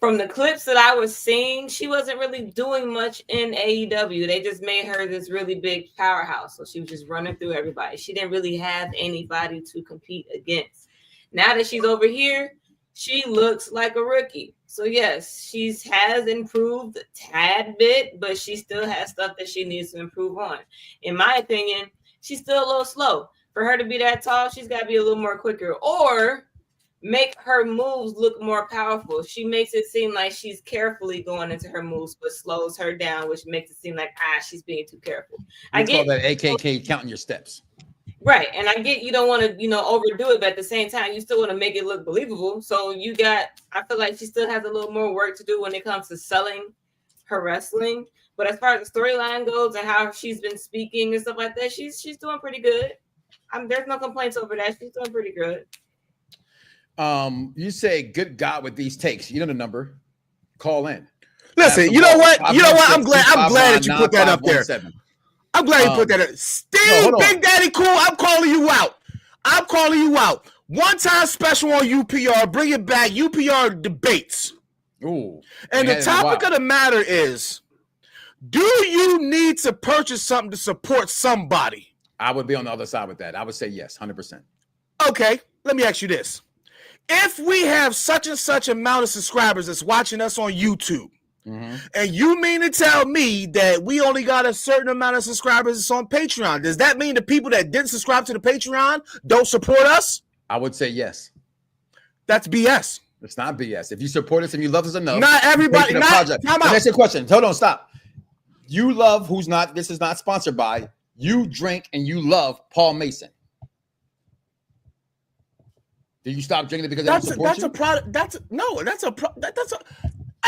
From the clips that I was seeing, she wasn't really doing much in AEW. They just made her this really big powerhouse. So she was just running through everybody. She didn't really have anybody to compete against. Now that she's over here, she looks like a rookie. So yes, she has improved a tad bit, but she still has stuff that she needs to improve on. In my opinion, she's still a little slow. For her to be that tall, she's got to be a little more quicker, or make her moves look more powerful. She makes it seem like she's carefully going into her moves, but slows her down, which makes it seem like she's being too careful. I call that AKK counting your steps. Right, and I get you don't want to, overdo it, but at the same time, you still want to make it look believable. So I feel like she still has a little more work to do when it comes to selling her wrestling. But as far as the storyline goes and how she's been speaking and stuff like that, she's doing pretty good. There's no complaints over that. She's doing pretty good. You say, good God, with these takes, you know the number. Call in. Listen, you know what? I'm glad that you put that up there. I'm glad you put that up. Steve, Big Daddy Cool, I'm calling you out. One time special on UPR. Bring it back. UPR debates. Ooh. And the topic of the matter is, do you need to purchase something to support somebody? I would be on the other side with that. I would say yes, 100%. Okay, let me ask you this. If we have such and such amount of subscribers that's watching us on YouTube, and you mean to tell me that we only got a certain amount of subscribers that's on Patreon, does that mean the people that didn't subscribe to the Patreon don't support us? I would say yes. That's BS. It's not BS. If you support us and you love us enough, not everybody. That's your question. Hold on, stop. You love this is not sponsored by. You drink and you love Paul Mason. Did you stop drinking it because that's a product? I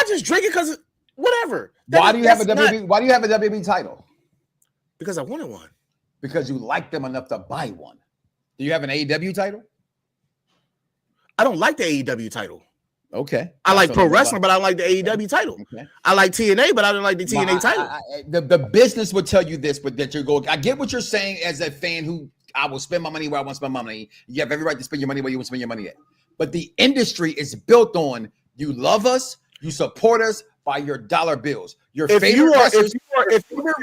just drink it because whatever. Why do you have a WWE title? Because I wanted one. Because you like them enough to buy one. Do you have an AEW title? I don't like the AEW title. Okay. I like pro wrestling, but I don't like the AEW title. Okay. I like TNA, but I don't like the TNA title. The business would tell you this, but that you're going. I get what you're saying as a fan who I will spend my money where I want to spend my money. You have every right to spend your money where you want to spend your money at. But the industry is built on you love us, you support us by your dollar bills. Your favorite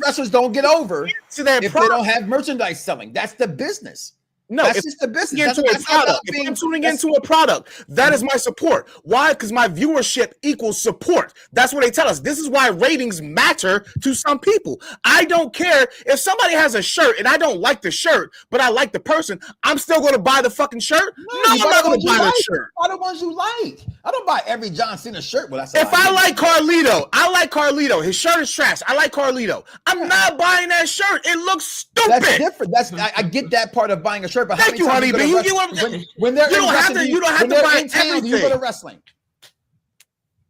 wrestlers don't get over if they don't have merchandise selling. That's the business. No, that's just the business. If I'm tuning into a product, that is my support. Why? Because my viewership equals support. That's what they tell us. This is why ratings matter to some people. I don't care if somebody has a shirt and I don't like the shirt, but I like the person. I'm still going to buy the fucking shirt. No, I'm not going to buy the shirt. Buy the ones you like. I don't buy every John Cena shirt. If I like Carlito, I like Carlito. His shirt is trash. I like Carlito. I'm not buying that shirt. It looks stupid. That's different. I get that part of buying a shirt. But thank you, honey. But you don't have to buy everything. You go to wrestling.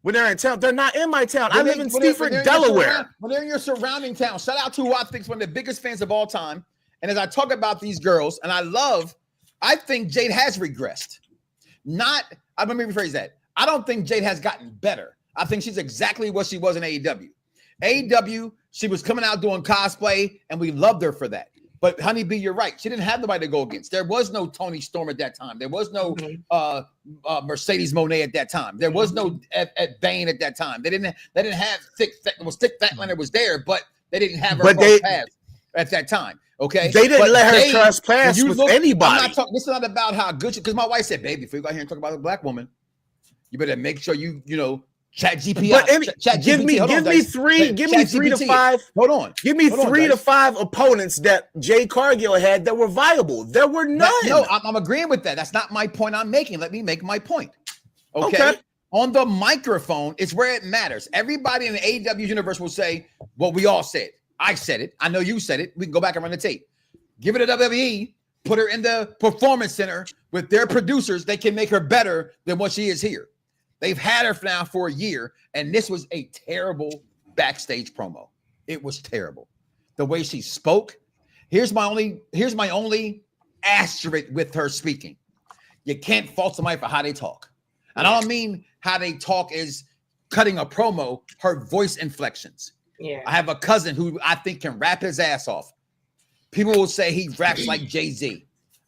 When they're in town, they're not in my town. I live in Seaford, Delaware. When they're in your surrounding town, shout out to who I think is one of the biggest fans of all time. And as I talk about these girls, and I think Jade has regressed. Let me rephrase that. I don't think Jade has gotten better. I think she's exactly what she was in AEW. AEW, she was coming out doing cosplay, and we loved her for that. But Honeybee, you're right. She didn't have nobody to go against. There was no Toni Storm at that time. There was no Mercedes Moné at that time. There was no Ed Bain at that time. They didn't have Thick Fatlander was there, but they didn't have her pass at that time. Okay, they didn't let her cross pass with anybody. This is not about how good she. Because my wife said, "Baby, before you go out here and talk about a black woman, you better make sure you Chat GPT. But give me 3 to 5. Hold on. Give me 3 to 5 opponents that Jade Cargill had that were viable. There were none. I'm agreeing with that. That's not my point I'm making. Let me make my point. Okay. On the microphone, it's where it matters. Everybody in the AEW universe will say what we all said. I said it. I know you said it. We can go back and run the tape. Give it to WWE. Put her in the performance center with their producers. They can make her better than what she is here. They've had her now for a year, and this was a terrible backstage promo. It was terrible. The way she spoke. Here's my only asterisk with her speaking. You can't fault somebody for how they talk. And I don't mean how they talk is cutting a promo, her voice inflections. Yeah. I have a cousin who I think can rap his ass off. People will say he raps like Jay-Z.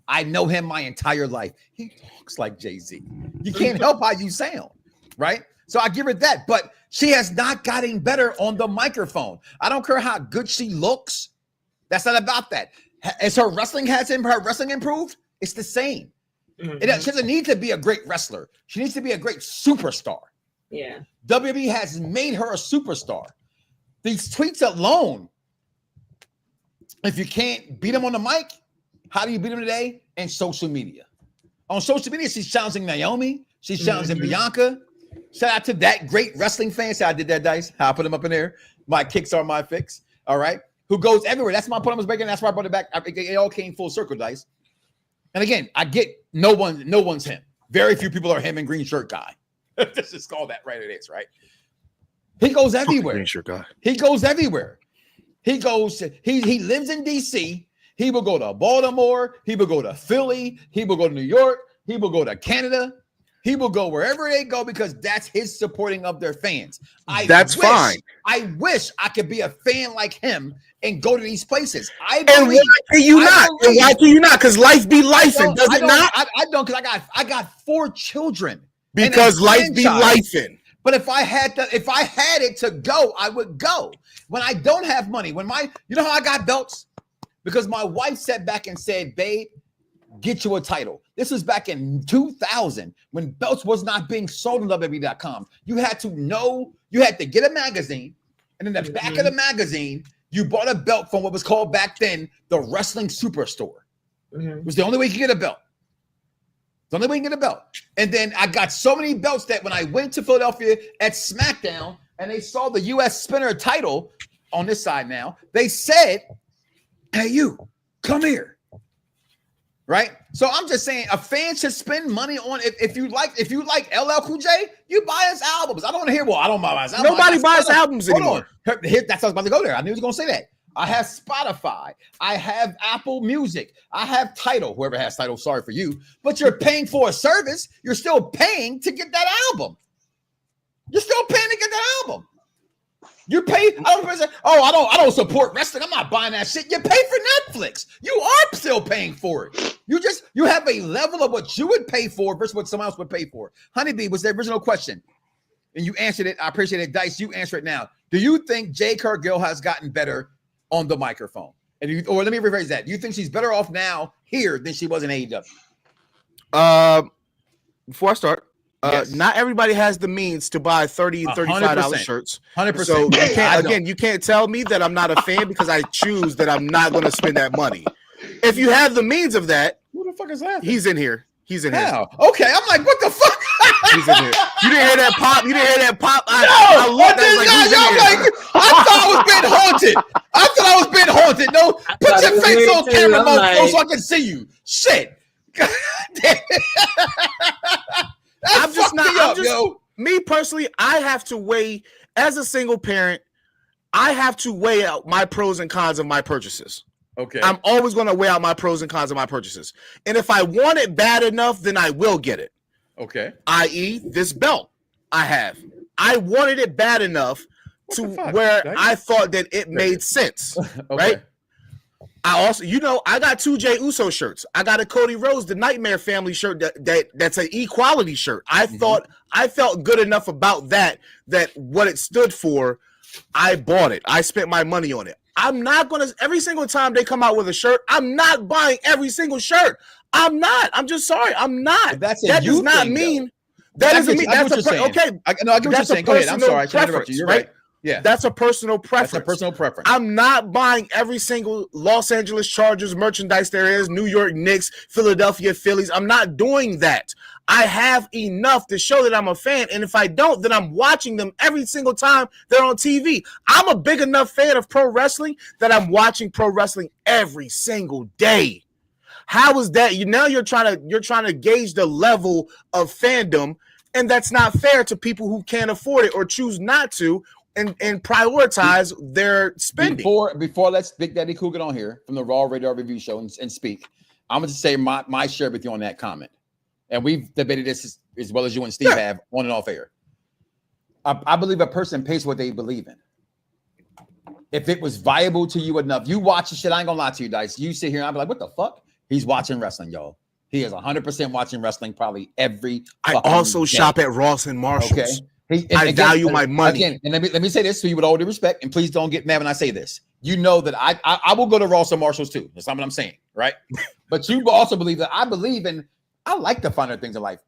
I know him my entire life. He talks like Jay-Z. You can't help how you sound. Right? So I give her that. But she has not gotten better on the microphone. I don't care how good she looks. That's not about that. Has her wrestling improved? It's the same. She doesn't need to be a great wrestler. She needs to be a great superstar. Yeah. WWE has made her a superstar. These tweets alone, if you can't beat them on the mic, how do you beat them today? In social media. On social media, she's challenging Naomi. She's challenging Bianca. Shout out to that great wrestling fan. Say I did that, Dice. I put them up in there. My kicks are my fix. All right. Who goes everywhere. That's my point I was making. That's why I brought it back. It all came full circle, Dice. And again, I get no one's him. Very few people are him and green shirt guy. Let's just call that right. It is, right? He goes everywhere. Green shirt guy. He goes everywhere. He lives in DC. He will go to Baltimore. He will go to Philly. He will go to New York. He will go to Canada. He will go wherever they go because that's his supporting of their fans. That's fine. I wish I could be a fan like him and go to these places. Why can you not? Because life be lifing, does it not? I don't, because I got 4 children. Because life be lifing. But if I had it to go, I would go. When I don't have money, you know how I got belts? Because my wife sat back and said, babe, get you a title. This was back in 2000 when belts was not being sold on WWE.com. You had to get a magazine, and in the back of the magazine, you bought a belt from what was called back then the Wrestling Superstore. It was the only way you could get a belt. The only way you can get a belt. And then I got so many belts that when I went to Philadelphia at SmackDown and they saw the U.S. Spinner title on this side now, they said, hey, you, come here. Right? So I'm just saying a fan should spend money on if you like LL Cool J, you buy his albums. I don't want to hear, I don't buy his albums. Nobody buys albums anymore. That's what I was about to go there. I knew he was going to say that. I have Spotify. I have Apple Music. I have Tidal. Whoever has Tidal, sorry for you. But you're paying for a service. You're still paying to get that album. You're still paying to get that album. You pay. I don't support wrestling. I'm not buying that shit. You pay for Netflix. You are still paying for it. You have a level of what you would pay for versus what someone else would pay for. Honeybee was the original question, and you answered it. I appreciate it, Dice. You answer it now. Do you think Jade Cargill has gotten better on the microphone? Or let me rephrase that. Do you think she's better off now here than she was in AEW? Before I start, yes. Not everybody has the means to buy $30 and $35 shirts. 100%. So you can't tell me that I'm not a fan because I choose that I'm not going to spend that money. If you have the means of that, who the fuck is that? He's in here. Here. Okay, I'm like, what the fuck? He's in here. You didn't hear that pop? I thought I was being haunted. No, put your face on camera, motherfucker, so I can see you. Shit. Me personally, I have to weigh, as a single parent, I have to weigh out my pros and cons of my purchases. Okay. I'm always going to weigh out my pros and cons of my purchases. And if I want it bad enough, then I will get it. Okay. I.e., this belt I have. I wanted it bad enough to where I thought that it made sense. Okay. Right? I also, I got 2 Jey Uso shirts. I got a Cody Rhodes, the Nightmare Family shirt that's an equality shirt. I thought I felt good enough about that what it stood for, I bought it. I spent my money on it. I'm not going to, every single time they come out with a shirt, I'm not buying every single shirt. I'm not. I'm just sorry. I'm not. But that does not mean, that doesn't mean, that's okay. I get what you're saying. Go ahead. I'm sorry. I should interrupt you. You're right. Yeah. That's a personal preference. That's a personal preference. I'm not buying every single Los Angeles Chargers merchandise there is, New York Knicks, Philadelphia Phillies. I'm not doing that. I have enough to show that I'm a fan. And if I don't, then I'm watching them every single time they're on TV. I'm a big enough fan of pro wrestling that I'm watching pro wrestling every single day. How is that? You're trying to gauge the level of fandom, and that's not fair to people who can't afford it or choose not to and prioritize their spending. Before let's Big Daddy Cool get on here from the Raw Radar Review Show and speak, I'm going to say my share with you on that comment. And we've debated this as well as you and Steve have on and off air. I believe a person pays what they believe in. If it was viable to you enough, you watch the shit. I ain't gonna lie to you, Dice. You sit here and I'll be like, what the fuck? He's watching wrestling, y'all. He is 100% watching wrestling probably every. I also shop at Ross and Marshalls. Okay. I value my money. Again, and let me say this to you with all due respect, and please don't get mad when I say this. You know that I will go to Ross or Marshalls too. That's not what I'm saying, right? But you also believe that I believe in. I like the finer things in life.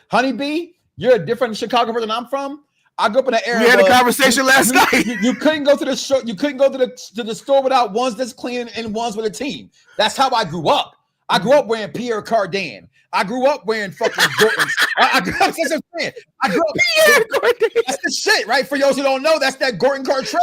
Honeybee, you're a different Chicago person than I'm from. I grew up in an era. We had a conversation last night. You couldn't go to the show. You couldn't go to the store without ones that's clean and ones with a team. That's how I grew up. I grew up wearing Pierre Cardin. I grew up wearing fucking Jordans. I grew up. That's what I'm saying. I grew up. Pierre Cardin. That's the shit, right? For those who don't know, that's that Gordon Card Trail.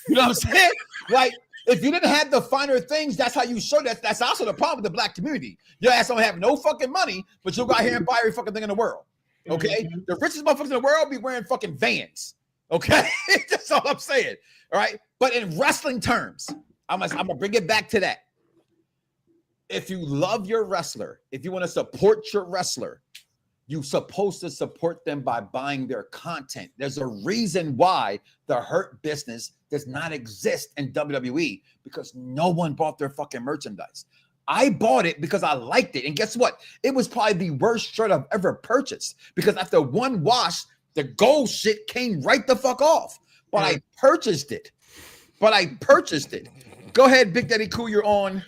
You know what I'm saying? Like, if you didn't have the finer things, that's how you show that. That's also the problem with the black community. Your ass don't have no fucking money, but you'll go out here and buy every fucking thing in the world. Okay, the richest motherfuckers in the world be wearing fucking Vans. Okay, that's all I'm saying. All right, but in wrestling terms, I'm gonna bring it back to that. If you love your wrestler, if you want to support your wrestler, you're supposed to support them by buying their content. There's a reason why the Hurt Business does not exist in WWE, because no one bought their fucking merchandise. I bought it because I liked it. And guess what? It was probably the worst shirt I've ever purchased, because after one wash, the gold shit came right the fuck off. But I purchased it. Go ahead, Big Daddy Cool. You're on.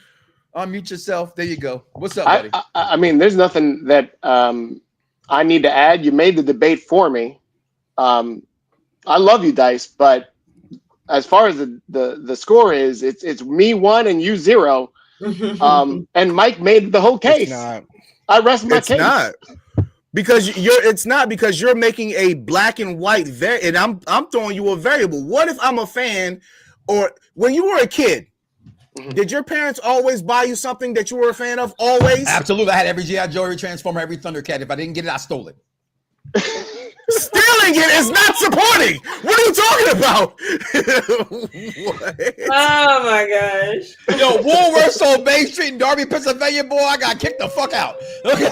Unmute yourself. There you go. What's up, buddy? I mean, there's nothing that I need to add. You made the debate for me. I love you, Dice, but as far as the score is, it's me 1 and you 0. And Mike made the whole case. I rest my case. It's not because you're making a black and white and I'm throwing you a variable. What if I'm a fan, or when you were a kid, did your parents always buy you something that you were a fan of? Always? Absolutely. I had every G.I. Joe, every Transformer, every Thundercat. If I didn't get it, I stole it. Stealing it is not supporting. What are you talking about? What? Oh my gosh. Yo, Woolworths on Main Street in Darby, Pennsylvania, boy, I got kicked the fuck out. Okay.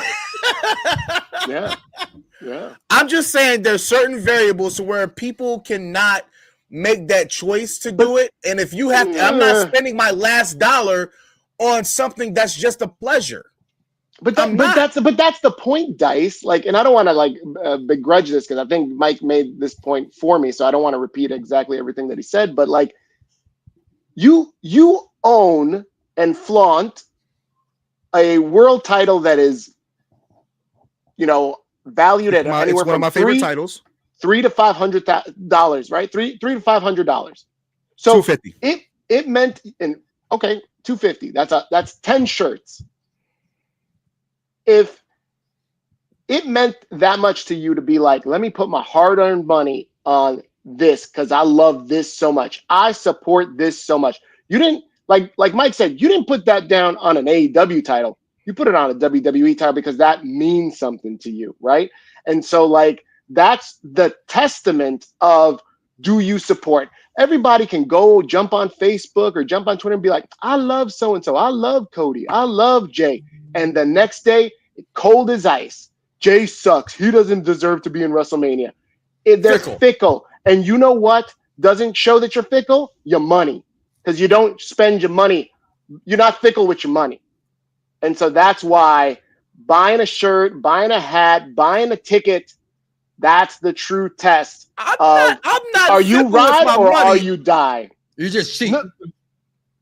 Yeah. I'm just saying there's certain variables to where people cannot make that choice to do it. And if you have to, I'm not spending my last dollar on something that's just a pleasure. But that's the point, Dice. Like, and I don't want to begrudge this, because I think Mike made this point for me, so I don't want to repeat exactly everything that he said. But like, you own and flaunt a world title that is, valued at anywhere from one of my favorite titles, $300 to $500, right? $300 to $500. So $250. It meant $250. That's 10 shirts. If it meant that much to you to be like, let me put my hard-earned money on this because I love this so much, I support this so much. You didn't, like Mike said, you didn't put that down on an AEW title. You put it on a WWE title because that means something to you, right? And so, like, that's the testament of, do you support? Everybody can go jump on Facebook or jump on Twitter and be like, I love so-and-so. I love Cody. I love Jay. And the next day, cold as ice. Jay sucks. He doesn't deserve to be in WrestleMania. They're fickle. And you know what doesn't show that you're fickle? Your money. Because you don't spend your money. You're not fickle with your money. And so that's why buying a shirt, buying a hat, buying a ticket, that's the true test. I'm not are you ride or are you die? You're just cheap.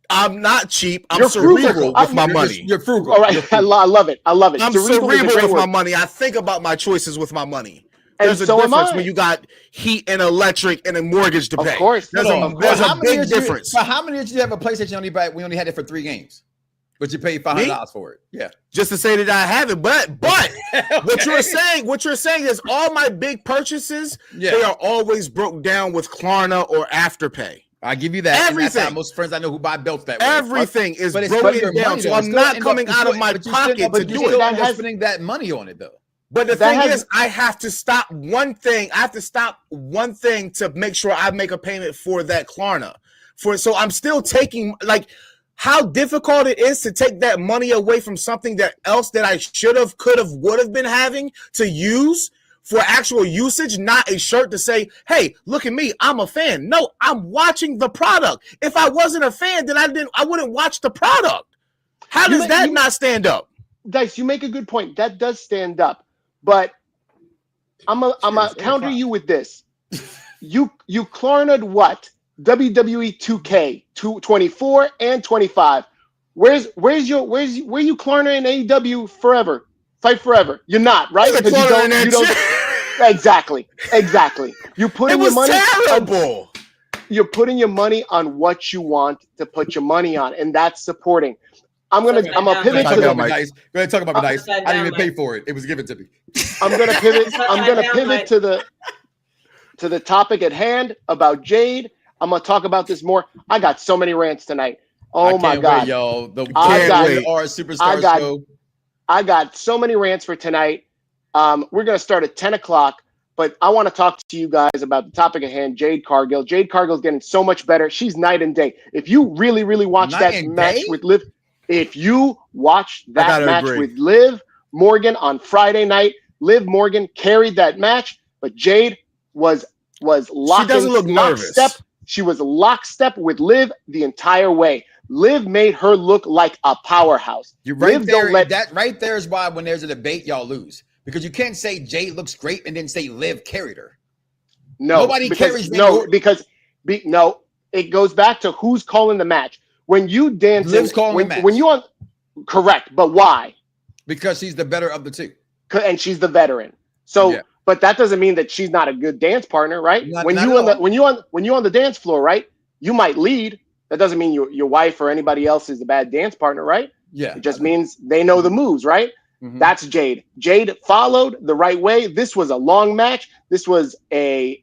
I'm not cheap. I'm cerebral with my money. You're frugal. All right. I love it. I'm cerebral with my money. I think about my choices with my money. There's a difference when you got heat and electric and a mortgage to pay. Of course. There's a big difference. So how many years did you have a PlayStation we only had it for 3 games? But you paid $500 for it. Yeah. Just to say that I haven't. But what you're saying is all my big purchases, they are always broke down with Klarna or Afterpay. I give you that. Everything. That's how most friends I know who buy belts that way. Everything is broken down. So I'm not coming out of my pocket to do it. You're spending that money on it, though. But the thing is, I have to stop one thing. I have to stop one thing to make sure I make a payment for that Klarna. So I'm still taking, like, how difficult it is to take that money away from something that I should have, could have, would have been having to use for actual usage, not a shirt to say, hey, look at me, I'm a fan. No, I'm watching the product. If I wasn't a fan, then I wouldn't watch the product. How does that not stand up? Dice, you make a good point. That does stand up. But I'm a counter you with this. You cornered what? WWE 2K 24 and 25. Where you cornering AEW forever? Fight forever. You're not, right? Because you don't exactly. You putting your money terrible. You're putting your money on what you want to put your money on, and that's supporting. I'm gonna pivot to the nice. Go ahead, talk about me nice. I didn't even pay for it. It was given to me. I'm gonna pivot to the topic at hand about Jade. I'm gonna talk about this more. I got so many rants tonight. Oh my God, wait, y'all! The our superstar show. I got so many rants for tonight. We're gonna start at 10 o'clock, but I want to talk to you guys about the topic at hand. Jade Cargill. Jade Cargill's getting so much better. She's night and day. If you really watch that match with Liv, with Liv Morgan on Friday night, Liv Morgan carried that match, but Jade was lockstep. She doesn't look nervous. She was lockstep with Liv the entire way. Liv made her look like a powerhouse. You're right there. That right there is why when there's a debate, y'all lose. Because you can't say Jade looks great and then say Liv carried her. No, nobody carries. No, it goes back to who's calling the match. When you dance, Liv's calling the match. When you on, correct, but why? Because she's the better of the two, and she's the veteran. So, but that doesn't mean that she's not a good dance partner, right? When you on the dance floor, right? You might lead. That doesn't mean your wife or anybody else is a bad dance partner, right? Yeah. It just means they know the moves, right? Mm-hmm. That's Jade. Jade followed the right way. This was a long match. This was an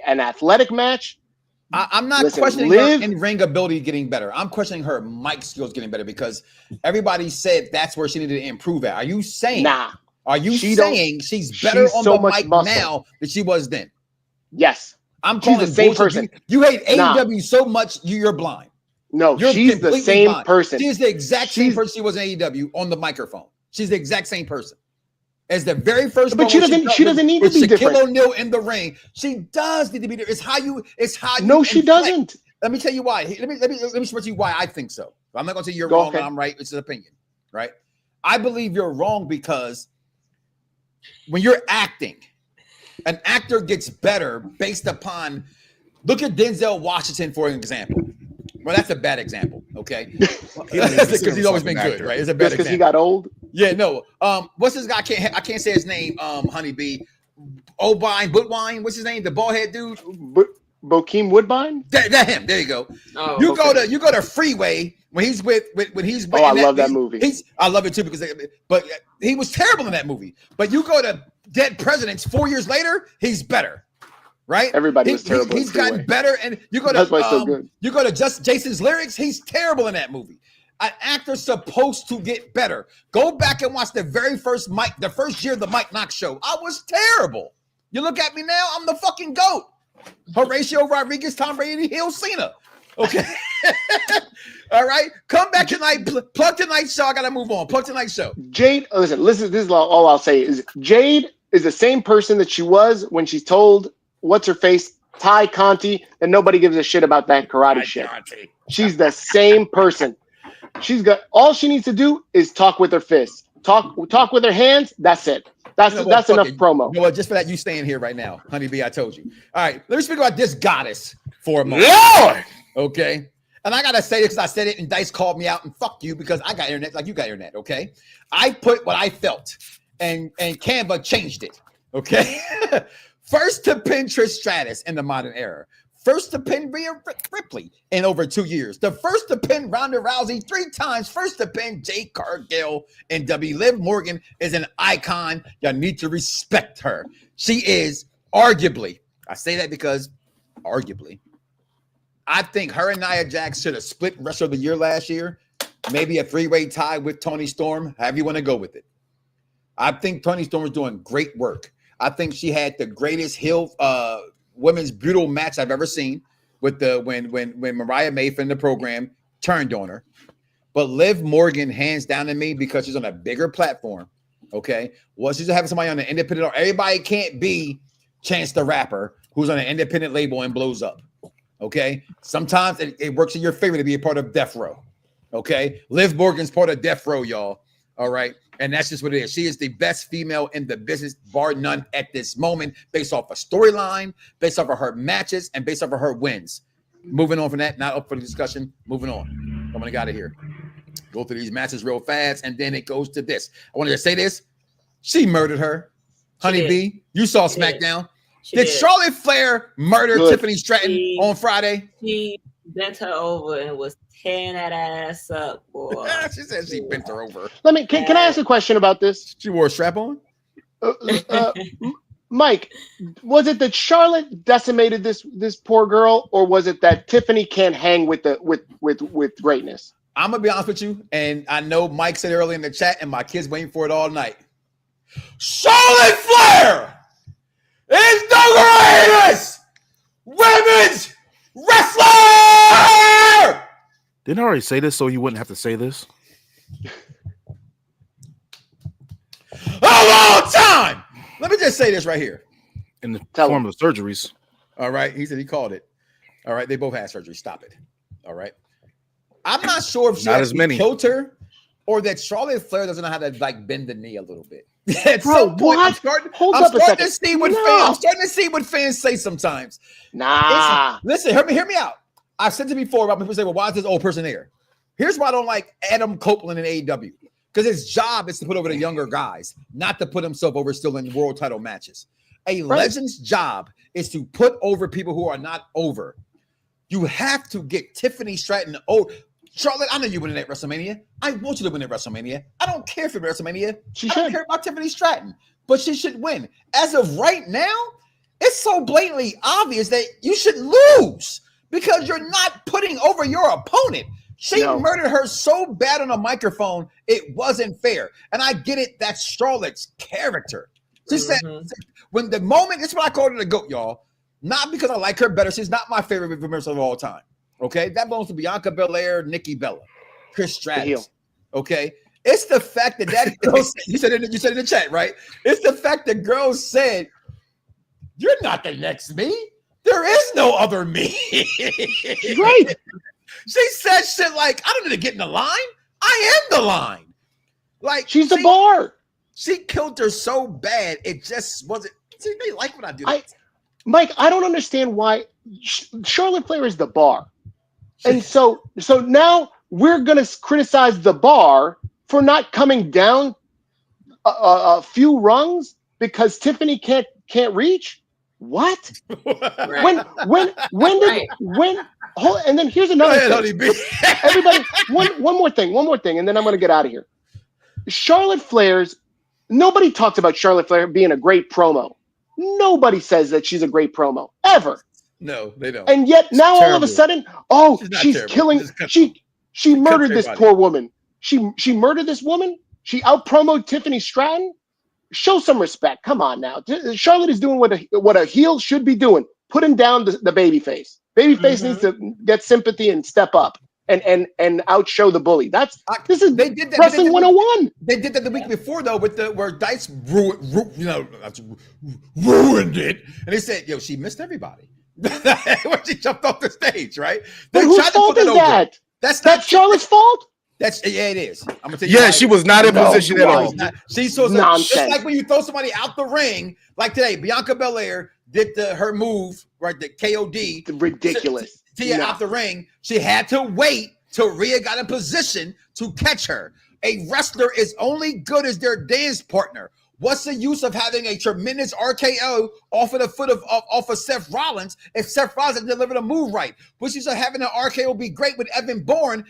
athletic match. I'm not questioning her in-ring ability getting better. I'm questioning her mic skills getting better because everybody said that's where she needed to improve at. Are you saying? Nah. Are you saying she's better on the mic now than she was then? Yes. I'm calling the same person. You hate AEW so much, you're blind. No, she's the same person. She's the exact same person she was in AEW on the microphone. She's the exact same person. As the very first, but she doesn't need to be different. Shaquille O'Neal in the ring. She does need to be different. It's how you. No, she doesn't. Let me tell you why. Let me explain to you why I think so. I'm not going to say you're wrong and I'm right. It's an opinion, right? I believe you're wrong because when you're acting, an actor gets better based upon. Look at Denzel Washington for an example. Well, that's a bad example, okay? Because he's always been good, right? It's a bad example. Because he got old. Yeah, no. What's this guy? I can't say his name. Honeybee, Woodbine. What's his name? The bald head dude. Bokeem Woodbine. That him. There you go. Oh, you go to Freeway when he's with. Oh, I love that movie. I love it too but he was terrible in that movie. But you go to Dead Presidents 4 years later, he's better. Right? Everybody was terrible. He's gotten better, and you go to that's why so good. You go to just Jason's Lyrics. He's terrible in that movie. An actor's supposed to get better. Go back and watch the first year of the Mike Knoxxx Show. I was terrible. You look at me now, I'm the fucking GOAT. Horatio Rodriguez, Tom Brady, Hill, Cena. Okay. All right. Come back tonight. Plug tonight's show. I gotta move on. Plug tonight's show. Jade, listen. This is all I'll say is Jade is the same person that she was when she's told what's her face, Ty Conti, and nobody gives a shit about that karate shit. She's the same person. She's got all she needs to do is talk with her fists, talk with her hands. That's it. That's enough promo. You know what? Just for that, you staying here right now, Honeybee. I told you. All right, let me speak about this goddess for a moment. Lord, okay. And I gotta say this because I said it, and Dice called me out, and fuck you because I got internet like you got internet. Okay, I put what I felt, and Canva changed it. Okay. First to pin Trish Stratus in the modern era. First to pin Rhea Ripley in over 2 years. The first to pin Ronda Rousey 3 times. First to pin Jade Cargill and Liv Morgan is an icon. You need to respect her. She is arguably, I say that because arguably, I think her and Nia Jax should have split Wrestler of the Year last year. Maybe a 3-way tie with Toni Storm. However you want to go with it. I think Toni Storm is doing great work. I think she had the greatest heel women's brutal match I've ever seen with when Mariah May from the program turned on her. But Liv Morgan, hands down to me, because she's on a bigger platform. Okay. Well, she's having somebody on an independent. Everybody can't be Chance the Rapper who's on an independent label and blows up. Okay. Sometimes it works in your favor to be a part of Death Row. Okay. Liv Morgan's part of Death Row, y'all. All right. And that's just what it is. She is the best female in the business, bar none, at this moment, based off a storyline, based off of her matches, and based off of her wins. Moving on from that, not up for the discussion. Moving on. I'm going to get out of here. Go through these matches real fast, and then it goes to this. I wanted to say this. She murdered her. Honeybee, you saw SmackDown. Did Charlotte Flair murder Tiffany Stratton on Friday? She bent her over and was tearing that ass up, boy. She said she bent her over. Can I ask a question about this? She wore a strap on? Mike, was it that Charlotte decimated this poor girl, or was it that Tiffany can't hang with greatness? I'm gonna be honest with you, and I know Mike said earlier in the chat, and my kids waiting for it all night. Charlotte Flair is the greatest women's wrestler! Didn't I already say this so you wouldn't have to say this? Of all time! Let me just say this right here. In the form of surgeries. All right. He said he called it. All right. They both had surgery. Stop it. All right. I'm not sure if she actually killed her or that Charlotte Flair doesn't know how to bend the knee a little bit. At some point, I'm starting to see what fans say sometimes. Nah. Listen, hear me out. I've said it before about people say, well, why is this old person there? Here's why I don't like Adam Copeland in AEW. Because his job is to put over the younger guys, not to put himself over still in world title matches. A legend's job is to put over people who are not over. You have to get Tiffany Stratton. Oh, Charlotte, I know you winning at WrestleMania. I want you to win at WrestleMania. I don't care for WrestleMania. I don't care about Tiffany Stratton, but she should win. As of right now, it's so blatantly obvious that you should lose because you're not putting over your opponent. She murdered her so bad on a microphone, it wasn't fair. And I get it, that's Charlotte's character. She said, when the moment, it's what I call her the GOAT, y'all. Not because I like her better. She's not my favorite wrestler of all time. Okay? That belongs to Bianca Belair, Nikki Bella, Trish Stratus. Okay? It's the fact that girl, you said in the chat, right? It's the fact that girls said, you're not the next me. There is no other me. Right. She said shit like, I don't need to get in the line. I am the line. Like she's the bar. She killed her so bad. It just wasn't. See, they like when I do that. Mike, I don't understand why Charlotte Flair is the bar. And so now we're going to criticize the bar for not coming down a few rungs because Tiffany can't reach. What? When and then here's another thing. Everybody, one more thing, and then I'm going to get out of here. Nobody talks about Charlotte Flair being a great promo. Nobody says that she's a great promo ever. No, they don't. And yet now all of a sudden, she's killing. She murdered this poor woman. She murdered this woman. She out-promoted Tiffany Stratton. Show some respect. Come on now. Charlotte is doing what a heel should be doing. Putting down the babyface. Babyface needs to get sympathy and step up and outshow the bully. This is wrestling 101. They did that the week before though, where Dice ruined it, and they said, "Yo, she missed everybody." When she jumped off the stage, right? But whose fault is that? That's Charlotte's fault. It is. I'm gonna tell you. Yeah, she was not in position at all. She's so nonsense. It's like when you throw somebody out the ring, like today, Bianca Belair did her move, right? The KOD. Ridiculous. Out the ring. She had to wait till Rhea got in position to catch her. A wrestler is only good as their dance partner. What's the use of having a tremendous RKO off of the foot off of Seth Rollins if Seth Rollins delivered a move right? What's the use of having an RKO be great with Evan Bourne?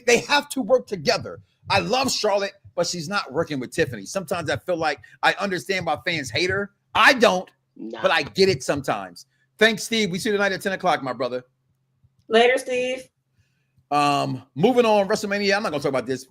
They have to work together. I love Charlotte, but she's not working with Tiffany. Sometimes I feel like I understand why fans hate her. I don't, but I get it sometimes. Thanks, Steve. We see you tonight at 10 o'clock, my brother. Later, Steve. Moving on, WrestleMania. I'm not going to talk about this.